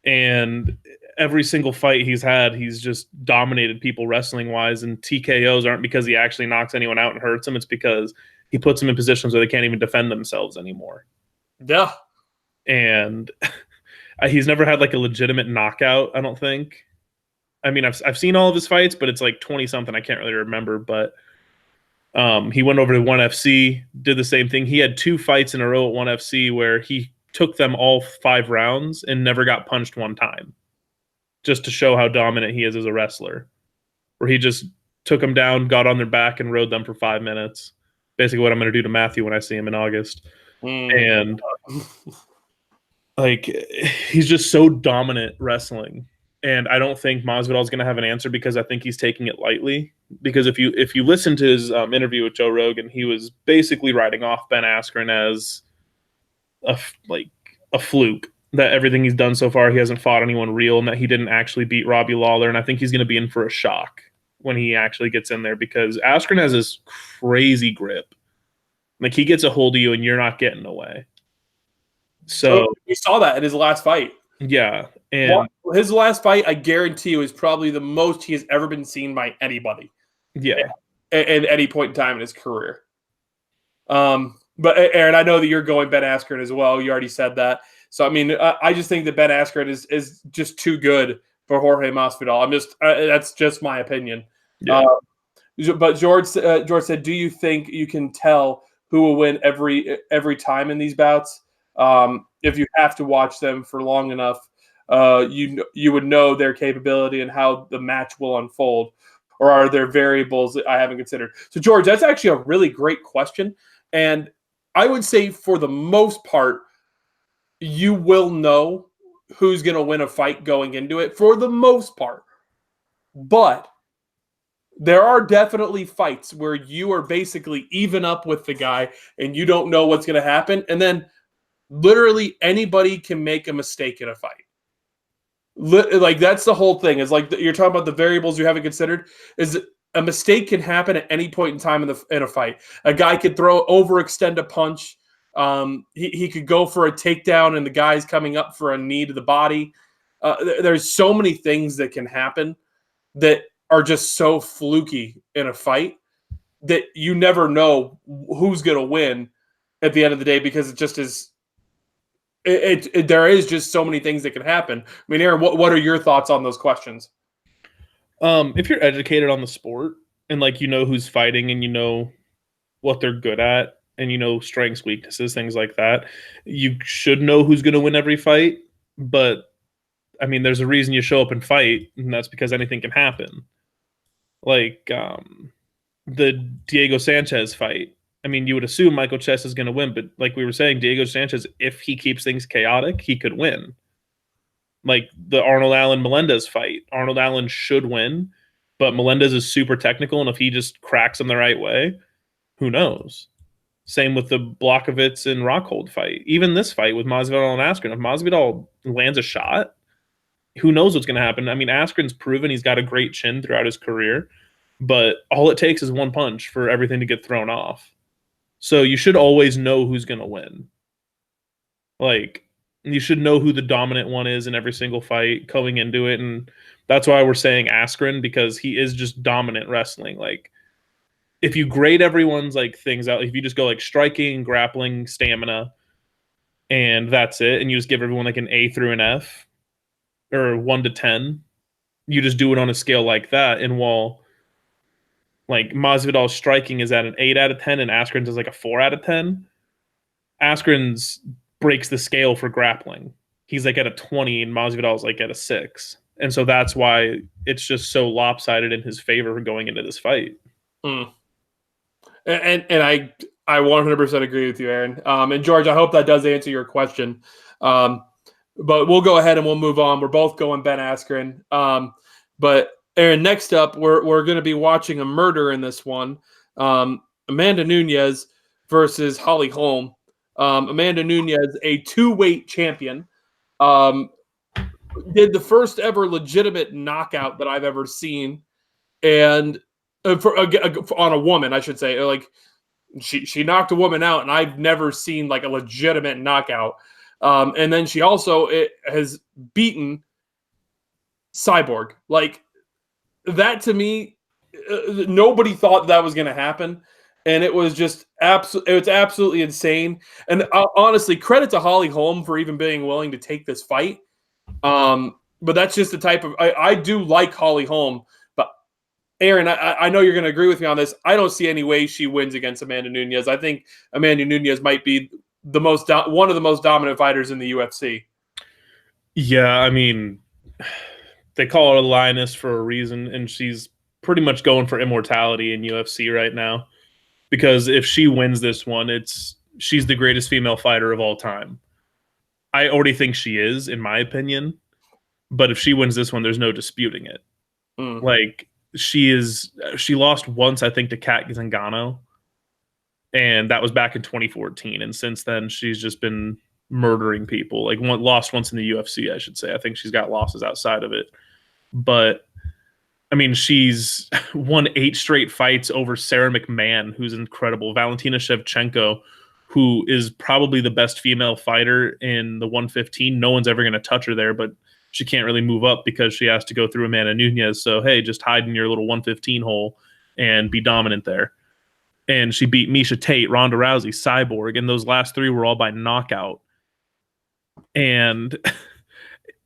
and every single fight he's had, he's just dominated people wrestling wise. And TKOs aren't because he actually knocks anyone out and hurts them. It's because he puts them in positions where they can't even defend themselves anymore. Yeah. And he's never had like a legitimate knockout, I don't think. I mean, I've seen all of his fights, but it's like 20 something. I can't really remember, but he went over to ONE FC, did the same thing. He had 2 fights in a row at ONE FC where he took them all 5 rounds and never got punched one time, just to show how dominant he is as a wrestler, where he just took them down, got on their back, and rode them for 5 minutes. Basically what I'm going to do to Matthew when I see him in August. And like, he's just so dominant wrestling. And I don't think Masvidal is going to have an answer because I think he's taking it lightly. Because if you listen to his interview with Joe Rogan, he was basically writing off Ben Askren as a fluke. That everything he's done so far, he hasn't fought anyone real, and that he didn't actually beat Robbie Lawler. And I think he's going to be in for a shock when he actually gets in there, because Askren has this crazy grip. Like, he gets a hold of you and you're not getting away. So we saw that in his last fight. yeah, and his last fight, I guarantee you, is probably the most he has ever been seen by anybody. Yeah, at any point in time in his career. But Aaron, I know that you're going Ben Askren as well. You already said that. So I mean, I just think that Ben Askren is just too good for Jorge Masvidal. That's just my opinion. yeah. But George said, "Do you think you can tell who will win every time in these bouts? If you have to watch them for long enough, you would know their capability and how the match will unfold. Or are there variables that I haven't considered?" So, George, that's actually a really great question. And I would say for the most part, you will know who's going to win a fight going into it for the most part. But there are definitely fights where you are basically even up with the guy and you don't know what's going to happen. And then literally anybody can make a mistake in a fight. Like, that's the whole thing. Is like you're talking about the variables you haven't considered. Is a mistake can happen at any point in time in a fight. A guy could overextend a punch. He could go for a takedown, and the guy's coming up for a knee to the body. There's so many things that can happen that are just so fluky in a fight that you never know who's going to win at the end of the day, because it just is. There is just so many things that can happen. I mean, Aaron, what are your thoughts on those questions? If you're educated on the sport and like you know who's fighting and you know what they're good at and you know strengths, weaknesses, things like that, you should know who's going to win every fight. But I mean, there's a reason you show up and fight, and that's because anything can happen. Like the Diego Sanchez fight. I mean, you would assume Michael Chess is going to win, but like we were saying, Diego Sanchez, if he keeps things chaotic, he could win. Like the Arnold Allen Melendez fight, Arnold Allen should win, but Melendez is super technical, and if he just cracks him the right way, who knows? Same with the Blachowicz and Rockhold fight. Even this fight with Masvidal and Askren, if Masvidal lands a shot, who knows what's going to happen? I mean, Askren's proven he's got a great chin throughout his career, but all it takes is one punch for everything to get thrown off. So you should always know who's going to win. Like, you should know who the dominant one is in every single fight going into it. And that's why we're saying Askren, because he is just dominant wrestling. Like, if you grade everyone's like things out, if you just go like striking, grappling, stamina, and that's it, and you just give everyone like an A through an F or 1 to 10, you just do it on a scale like that. And while like Masvidal's striking is at an 8 out of 10 and Askren's is like a 4 out of 10, Askren's breaks the scale for grappling. He's like at a 20 and Masvidal's like at a 6. And so that's why it's just so lopsided in his favor going into this fight. And I 100% agree with you, Aaron. And George, I hope that does answer your question. But we'll go ahead and we'll move on. We're both going Ben Askren. But Aaron, next up, we're going to be watching a murder in this one. Amanda Nunes versus Holly Holm. Amanda Nunes, a 2-weight champion, did the first ever legitimate knockout that I've ever seen, and on a woman, I should say. Like, she knocked a woman out, and I've never seen like a legitimate knockout. And then she also has beaten Cyborg. Like, that to me, nobody thought that was going to happen. And it was just absolutely insane. And honestly, credit to Holly Holm for even being willing to take this fight. But that's just the type of, I do like Holly Holm. But Aaron, I know you're going to agree with me on this. I don't see any way she wins against Amanda Nunes. I think Amanda Nunes might be one of the most dominant fighters in the UFC. Yeah, I mean, they call her a lioness for a reason, and she's pretty much going for immortality in UFC right now. Because if she wins this one, she's the greatest female fighter of all time. I already think she is, in my opinion. But if she wins this one, there's no disputing it. Like, she lost once, I think, to Kat Zingano. And that was back in 2014. And since then, she's just been murdering people. Like lost once in the UFC, I should say. I think she's got losses outside of it, but I mean, she's won 8 straight fights over Sarah McMahon, who's incredible. Valentina Shevchenko, who is probably the best female fighter in the 115. No one's ever going to touch her there, but she can't really move up because she has to go through Amanda Nunes. So, hey, just hide in your little 115 hole and be dominant there. And she beat Miesha Tate, Ronda Rousey, Cyborg, and those last 3 were all by knockout. And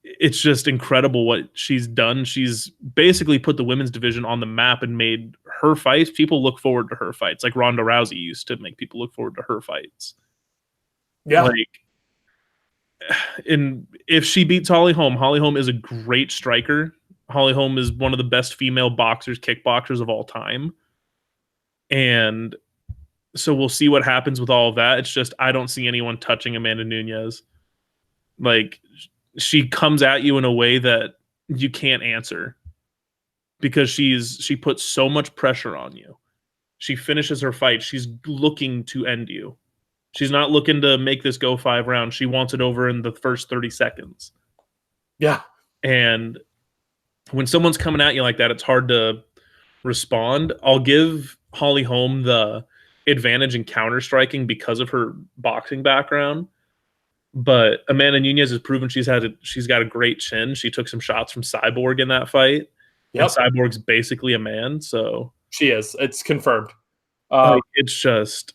it's just incredible what she's done. She's basically put the women's division on the map and made her fights. People look forward to her fights, like Ronda Rousey used to make people look forward to her fights. Yeah. Like, and if she beats Holly Holm is a great striker. Holly Holm is one of the best female boxers, kickboxers of all time. And so we'll see what happens with all of that. It's just I don't see anyone touching Amanda Nunes. Like, she comes at you in a way that you can't answer because she puts so much pressure on you. She finishes her fight. She's looking to end you. She's not looking to make this go 5 rounds. She wants it over in the first 30 seconds. Yeah. And when someone's coming at you like that, it's hard to respond. I'll give Holly Holm the advantage in counter striking because of her boxing background. But Amanda Nunes has proven she's got a great chin. She took some shots from Cyborg in that fight. Yep. And Cyborg's basically a man, so she is. It's confirmed. It's just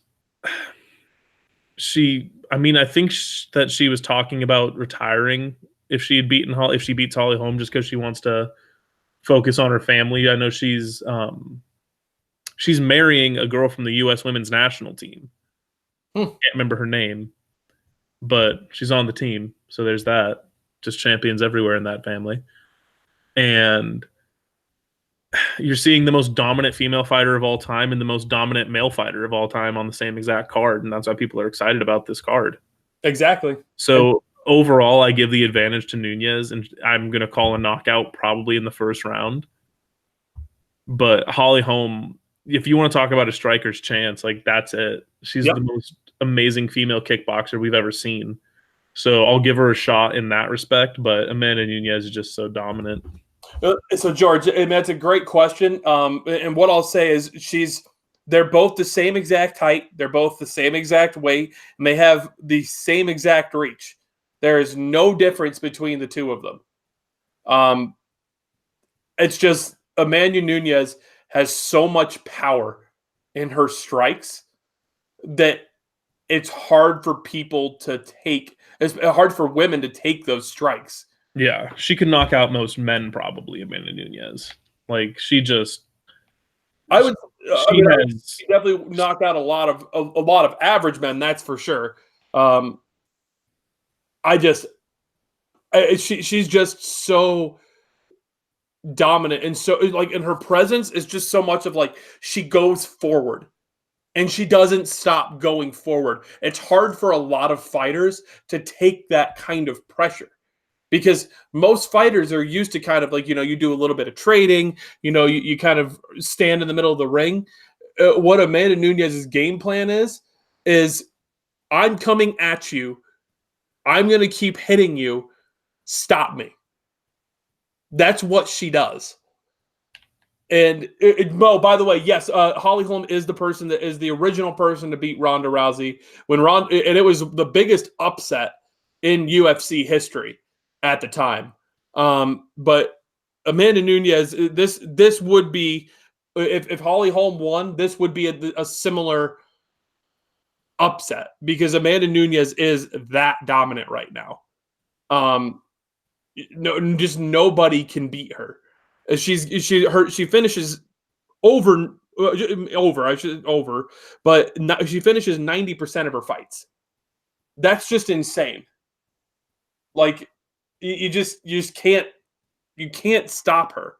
I think that she was talking about retiring if she beats Holly Holm just because she wants to focus on her family. I know she's marrying a girl from the U.S. women's national team. Can't remember her name, but she's on the team. So there's that. Just champions everywhere in that family. And you're seeing the most dominant female fighter of all time and the most dominant male fighter of all time on the same exact card. And that's why people are excited about this card. Exactly. So overall, I give the advantage to Nunes, and I'm going to call a knockout probably in the first round. But Holly Holm, if you want to talk about a striker's chance, like that's it. She's the most amazing female kickboxer we've ever seen. So I'll give her a shot in that respect. But Amanda Nunes is just so dominant. So George, and that's a great question. And what I'll say is they're both the same exact height. They're both the same exact weight, and they have the same exact reach. There is no difference between the two of them. It's just Amanda Nunes has so much power in her strikes that it's hard for people to take. It's hard for women to take those strikes. Yeah, she can knock out most men probably, Amanda Nunes. Like, she just... I mean, she definitely knocked out a lot of average men, that's for sure. She's just so dominant, and so like in her presence is just so much of like she goes forward and she doesn't stop going forward. It's hard for a lot of fighters to take that kind of pressure because most fighters are used to kind of like, you do a little bit of trading, you kind of stand in the middle of the ring. What Amanda Nunes' game plan is I'm coming at you. I'm going to keep hitting you. Stop me. That's what she does. And Mo, by the way, yes, Holly Holm is the person that is the original person to beat Ronda Rousey and it was the biggest upset in UFC history at the time. But Amanda Nunes, this would be, if Holly Holm won, this would be a similar upset because Amanda Nunes is that dominant right now. No, just nobody can beat her. She finishes over, but she finishes 90% of her fights. That's just insane. Like you just can't stop her.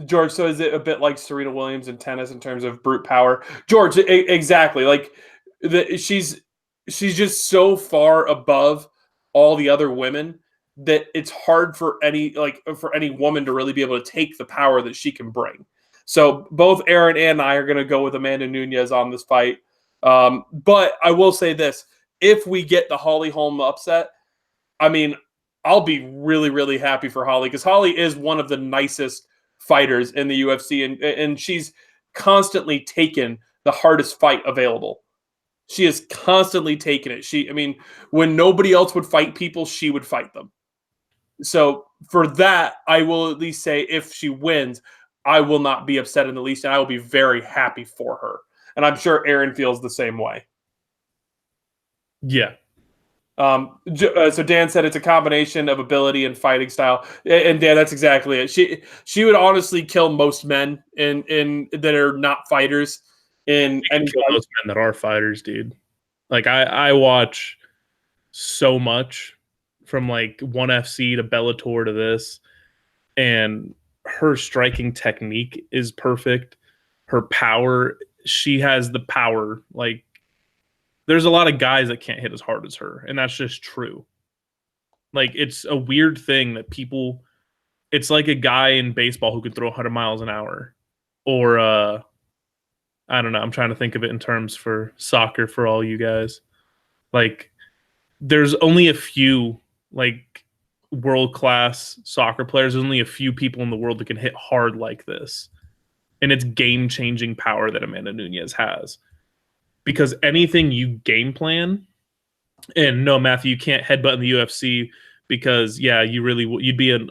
George, so is it a bit like Serena Williams in tennis in terms of brute power? George, exactly. Like she's just so far above all the other women that it's hard for any woman to really be able to take the power that she can bring. So both Aaron and I are going to go with Amanda Nunes on this fight. But I will say this. if we get the Holly Holm upset, I mean, I'll be really, really happy for Holly because Holly is one of the nicest fighters in the UFC, and she's constantly taken the hardest fight available. She has constantly taken it. I mean, when nobody else would fight people, she would fight them. So for that, I will at least say if she wins, I will not be upset in the least, and I will be very happy for her. And I'm sure Aaron feels the same way. Yeah. So Dan said it's a combination of ability and fighting style, and Dan, that's exactly it. She would honestly kill most men in that are not fighters in any Kill fight. those men that are fighters, dude. Like I watch so much from like ONE FC to Bellator to this, and her striking technique is perfect. Her power, she has the power. Like there's a lot of guys that can't hit as hard as her, and that's just true. Like it's a weird thing that people. It's like a guy in baseball who could throw 100 miles an hour, or I don't know. I'm trying to think of it in terms for soccer for all you guys. Like there's only a few like world class soccer players. There's only a few people in the world that can hit hard like this, and it's game changing power that Amanda Nunes has. Because anything you game plan, and no, Matthew, you can't headbutt in the UFC because yeah, you'd be in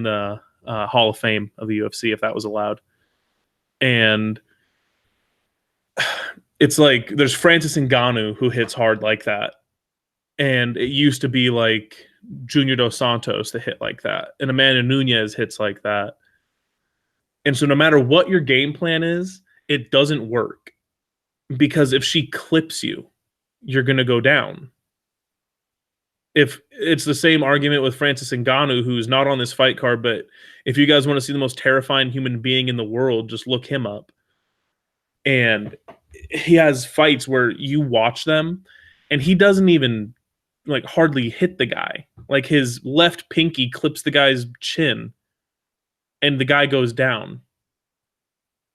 the Hall of Fame of the UFC if that was allowed. And it's like there's Francis Ngannou who hits hard like that, and it used to be like Junior Dos Santos to hit like that, and Amanda Nunes hits like that. And so no matter what your game plan is, it doesn't work because if she clips you, you're going to go down. If it's the same argument with Francis Ngannou, who's not on this fight card, but if you guys want to see the most terrifying human being in the world, just look him up. And he has fights where you watch them and he doesn't even like hardly hit the guy. Like his left pinky clips the guy's chin and the guy goes down.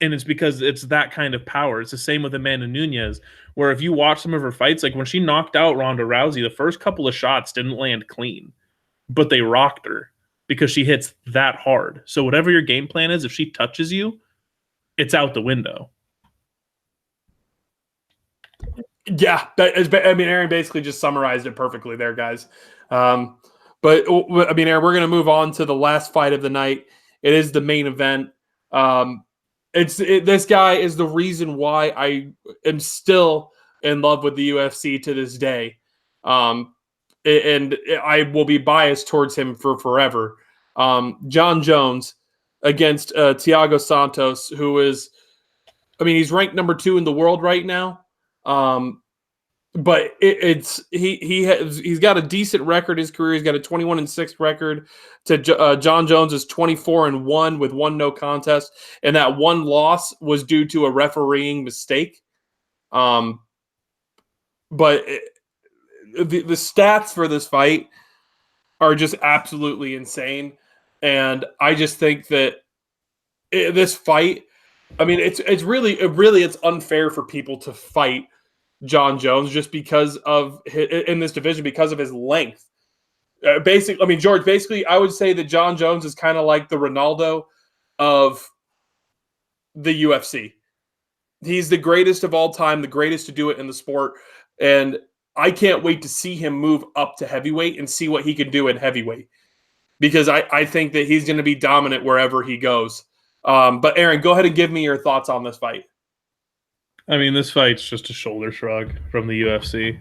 And it's because it's that kind of power. It's the same with Amanda Nunes, where if you watch some of her fights, like when she knocked out Ronda Rousey, the first couple of shots didn't land clean, but they rocked her because she hits that hard. So whatever your game plan is, if she touches you, it's out the window. Yeah, I mean, Aaron basically just summarized it perfectly there, guys. But I mean, Aaron, we're going to move on to the last fight of the night. It is the main event. This guy is the reason why I am still in love with the UFC to this day. And I will be biased towards him for forever. John Jones against Thiago Santos, who is, I mean, he's ranked number 2 in the world right now. But he's got a decent record in his career. He's got a 21-6 record. John Jones is 24-1 with 1 no contest, and that 1 loss was due to a refereeing mistake. But the stats for this fight are just absolutely insane, and I just think that this fight, I mean, it's really it's unfair for people to fight John Jones just because of in this division because of his length. Basically, I mean, George, basically, I would say that John Jones is kind of like the Ronaldo of the UFC. He's the greatest of all time, the greatest to do it in the sport, and I can't wait to see him move up to heavyweight and see what he can do at heavyweight because I think that he's going to be dominant wherever he goes. But Aaron, go ahead and give me your thoughts on this fight. I mean, this fight's just a shoulder shrug from the UFC.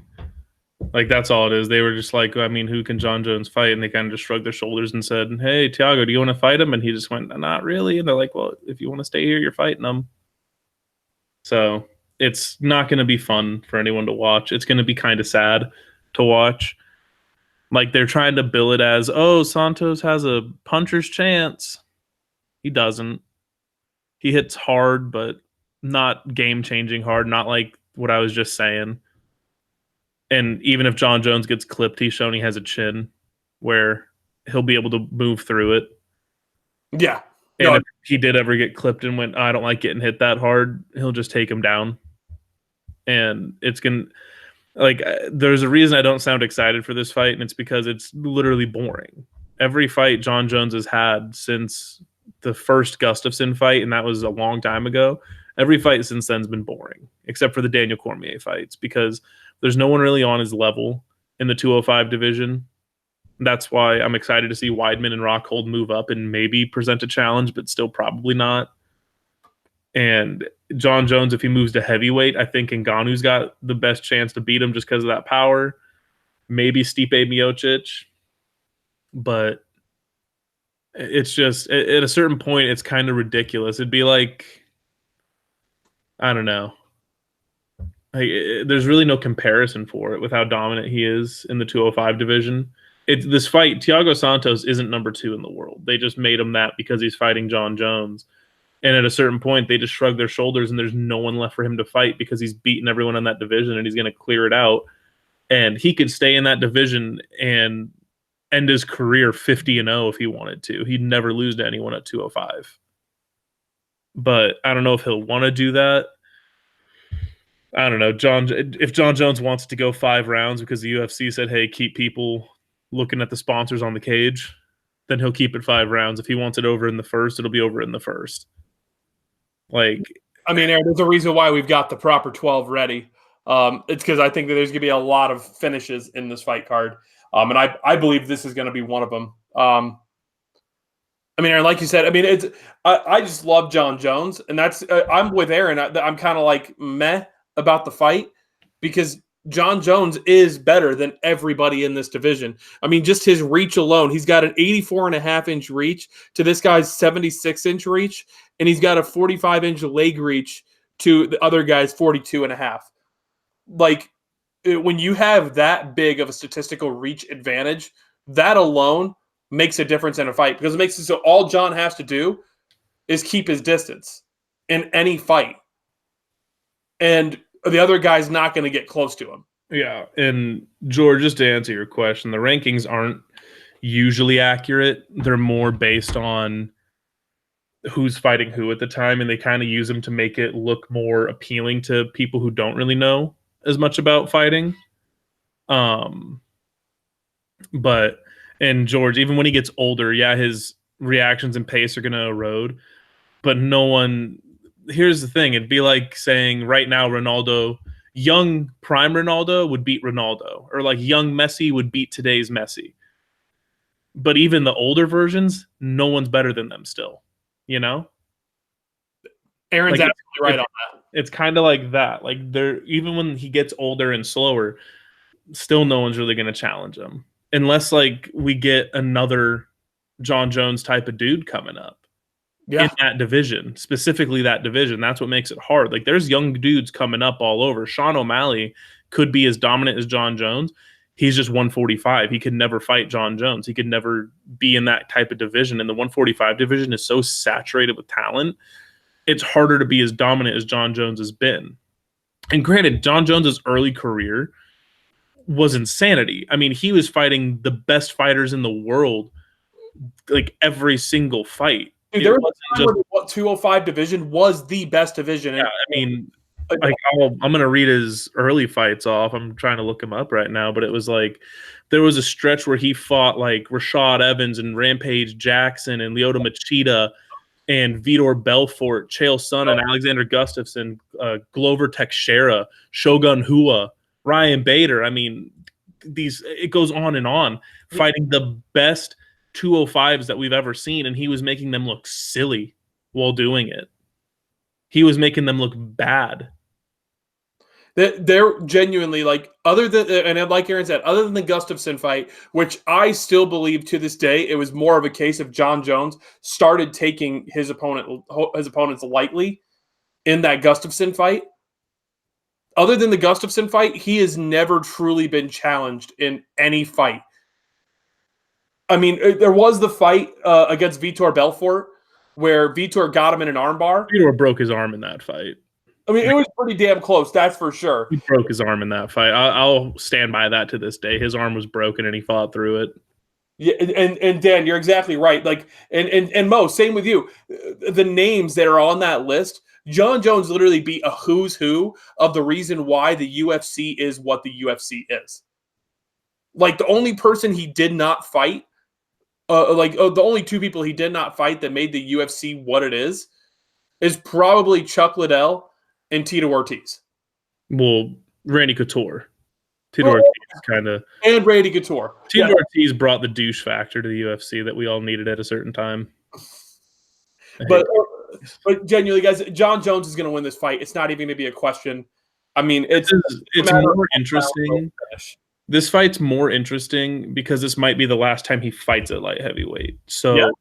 Like, that's all it is. They were just like, I mean, who can John Jones fight? And they kind of just shrugged their shoulders and said, hey, Thiago, do you want to fight him? And he just went, not really. And they're like, well, if you want to stay here, you're fighting him. So it's not going to be fun for anyone to watch. It's going to be kind of sad to watch. Like, they're trying to bill it as, oh, Santos has a puncher's chance. He doesn't. He hits hard, but not game-changing hard, not like what I was just saying. And even if John Jones gets clipped, he's shown he has a chin where he'll be able to move through it. Yeah. And if he did ever get clipped and went, I don't like getting hit that hard, he'll just take him down. And it's going to... Like, there's a reason I don't sound excited for this fight, and it's because it's literally boring. Every fight John Jones has had since the first Gustafsson fight, and that was a long time ago, every fight since then has been boring, except for the Daniel Cormier fights, because there's no one really on his level in the 205 division. That's why I'm excited to see Weidman and Rockhold move up and maybe present a challenge, but still probably not. And John Jones, if he moves to heavyweight, I think Ngannou's got the best chance to beat him just because of that power. Maybe Stipe Miocic. But it's just, at a certain point, it's kind of ridiculous. It'd be like, I don't know. Like, there's really no comparison for it with how dominant he is in the 205 division. This fight, Thiago Santos isn't number 2 in the world. They just made him that because he's fighting John Jones. And at a certain point, they just shrug their shoulders and there's no one left for him to fight because he's beaten everyone in that division and he's going to clear it out. And he could stay in that division and end his career 50-0 if he wanted to. He'd never lose to anyone at 205. But I don't know if he'll want to do that. I don't know. If John Jones wants to go 5 rounds because the UFC said, hey, keep people looking at the sponsors on the cage, then he'll keep it 5 rounds. If he wants it over in the first, it'll be over in the first. Like, I mean, Aaron, there's a reason why we've got the proper 12 ready. It's because I think that there's going to be a lot of finishes in this fight card. And I believe this is going to be one of them. I mean, Aaron, like you said, I mean, I just love John Jones. And that's I'm with Aaron. I'm kind of like meh about the fight because John Jones is better than everybody in this division. I mean, just his reach alone. He's got an 84.5-inch reach to this guy's 76-inch reach, and he's got a 45-inch leg reach to the other guy's 42.5. Like, when you have that big of a statistical reach advantage, that alone makes a difference in a fight because it makes it so all John has to do is keep his distance in any fight. And the other guy's not going to get close to him. Yeah, and George, just to answer your question, the rankings aren't usually accurate. They're more based on who's fighting who at the time, and they kind of use them to make it look more appealing to people who don't really know as much about fighting. But and George, even when he gets older, yeah, his reactions and pace are going to erode. But no one. Here's the thing: it'd be like saying right now, Ronaldo, young prime Ronaldo would beat Ronaldo, or like young Messi would beat today's Messi. But even the older versions, no one's better than them still. You know, Aaron's like absolutely right on that. It's kind of like that. Like they're even when he gets older and slower, still no one's really going to challenge him unless like we get another John Jones type of dude coming up. Yeah. In that division, specifically that division. That's what makes it hard. Like there's young dudes coming up all over. Sean O'Malley could be as dominant as John Jones. He's just 145. He could never fight John Jones. He could never be in that type of division. And the 145 division is so saturated with talent. It's harder to be as dominant as John Jones has been. And granted, John Jones's early career was insanity. I mean, he was fighting the best fighters in the world, like every single fight. Dude, there was a time where the 205 division was the best division. Yeah, I mean, like I'm going to read his early fights off. I'm trying to look him up right now, but it was like there was a stretch where he fought like Rashad Evans and Rampage Jackson and Lyoto Machida and Vitor Belfort, Chael Sonnen and Alexander Gustafsson, Glover Teixeira, Shogun Hua, Ryan Bader. I mean, it goes on, fighting the best 205s that we've ever seen, and he was making them look silly while doing it. He was making them look bad. They're genuinely like, other than, and like Aaron said, other than the Gustafsson fight, which I still believe to this day, it was more of a case of John Jones started taking his opponents lightly in that Gustafsson fight. Other than the Gustafsson fight, he has never truly been challenged in any fight. I mean, there was the fight against Vitor Belfort where Vitor got him in an armbar. Vitor broke his arm in that fight. I mean, it was pretty damn close, that's for sure. He broke his arm in that fight. I'll stand by that to this day. His arm was broken and he fought through it. Yeah, and Dan, you're exactly right. Like, and Mo, same with you. The names that are on that list, John Jones literally beat a who's who of the reason why the UFC is what the UFC is. Like, the only person he did not fight, the only two people he did not fight that made the UFC what it is probably Chuck Liddell and Tito Ortiz. Well, Randy Couture. Tito Well, Ortiz kind of. and Randy Couture. Tito Ortiz brought the douche factor to the UFC that we all needed at a certain time. But genuinely, guys, John Jones is going to win this fight. It's not even going to be a question. I mean, it's more interesting. This fight's more interesting because this might be the last time he fights at light heavyweight. So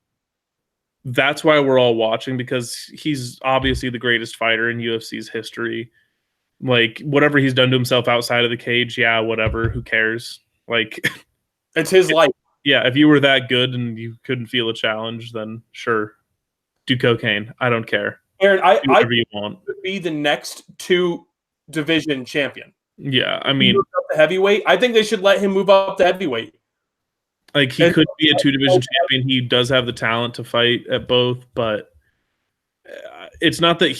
that's why we're all watching, because he's obviously the greatest fighter in UFC's history. Like, whatever he's done to himself outside of the cage, yeah, whatever. Who cares? Like, it's his life. Yeah, if you were that good and you couldn't feel a challenge, then sure, do cocaine. I don't care. Aaron, do whatever you want. Would be the next two division champion. Yeah, I mean, the heavyweight. I think they should let him move up to heavyweight. Like, he could be a 2-division champion. He does have the talent to fight at both, but it's not that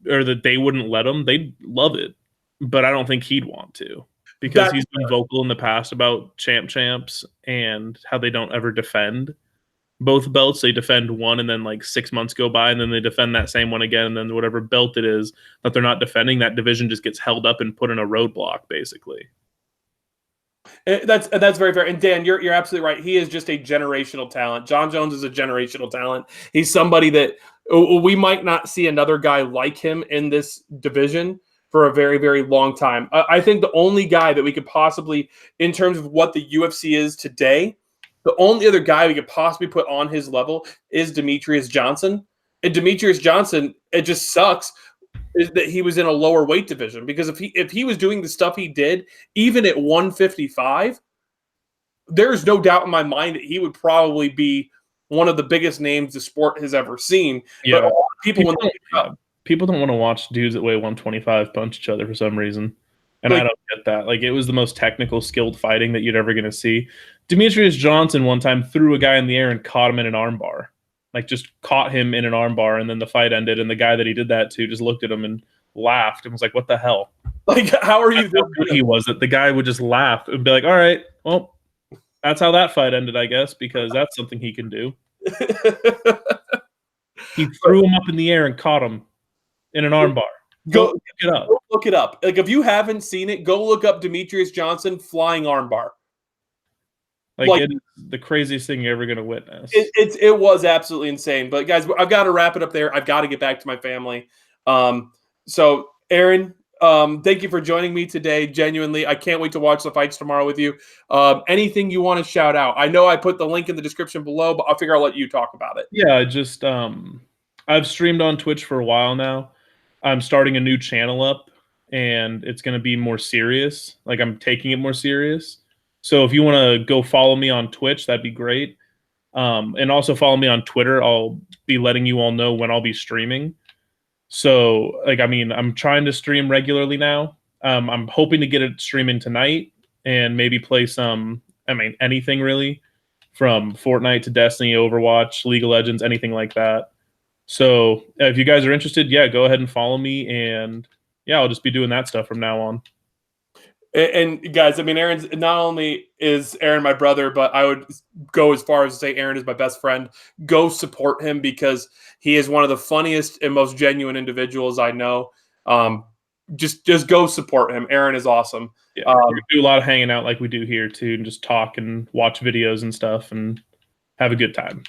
that they wouldn't let him. They'd love it, but I don't think he'd want to, because he's been vocal in the past about champs and how they don't ever defend both belts. They defend one, and then like 6 months go by, and then they defend that same one again, and then whatever belt it is that they're not defending, that division just gets held up and put in a roadblock, basically. That's very fair. And Dan, you're absolutely right. He is just a generational talent. John Jones is a generational talent. He's somebody that we might not see another guy like him in this division for a very, very long time. I think the only guy that we could possibly, in terms of what the UFC is today, the only other guy we could possibly put on his level is Demetrius Johnson. And Demetrius Johnson, it just sucks is that he was in a lower weight division, because if he was doing the stuff he did, even at 155, there's no doubt in my mind that he would probably be one of the biggest names the sport has ever seen. Yeah, but people don't want to watch dudes that weigh 125 punch each other for some reason. And I don't get that. Like, it was the most technical, skilled fighting that you'd ever going to see. Demetrius Johnson one time threw a guy in the air and caught him in an armbar. Like, just caught him in an armbar, and then the fight ended, and the guy that he did that to just looked at him and laughed and was like, what the hell? Like, how are you? How good he was that the guy would just laugh and be like, all right, well, that's how that fight ended, I guess, because that's something he can do. He threw him up in the air and caught him in an armbar. Go look it up. Look it up. Like, if you haven't seen it, go look up Demetrius Johnson flying armbar. Like, it is the craziest thing you're ever going to witness. It was absolutely insane. But, guys, I've got to wrap it up there. I've got to get back to my family. So, Aaron, thank you for joining me today. Genuinely, I can't wait to watch the fights tomorrow with you. Anything you want to shout out? I know I put the link in the description below, but I figure I'll let you talk about it. Yeah, just I've streamed on Twitch for a while now. I'm starting a new channel up, and it's going to be more serious. Like, I'm taking it more serious. So if you want to go follow me on Twitch, that'd be great. And also follow me on Twitter. I'll be letting you all know when I'll be streaming. So, like, I mean, I'm trying to stream regularly now. I'm hoping to get it streaming tonight and maybe play some, anything really, from Fortnite to Destiny, Overwatch, League of Legends, anything like that. So if you guys are interested, yeah, go ahead and follow me. And yeah, I'll just be doing that stuff from now on. And guys, Aaron's not only is Aaron my brother, but I would go as far as to say Aaron is my best friend. Go support him, because he is one of the funniest and most genuine individuals I know. Just go support him. Aaron is awesome. Yeah, we do a lot of hanging out like we do here too, and just talk and watch videos and stuff and have a good time.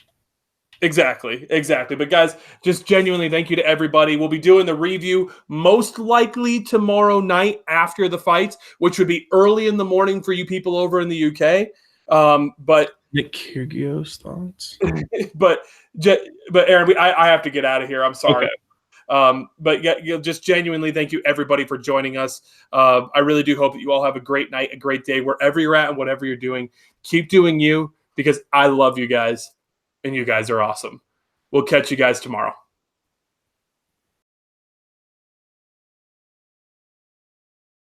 Exactly. But guys, just genuinely thank you to everybody. We'll be doing the review most likely tomorrow night after the fights, which would be early in the morning for you people over in the UK. But Nick Kyrgios thoughts. but Aaron, I have to get out of here. I'm sorry. Okay. But yeah, just genuinely thank you everybody for joining us. I really do hope that you all have a great night, a great day, wherever you're at and whatever you're doing. Keep doing you, because I love you guys. And you guys are awesome. We'll catch you guys tomorrow.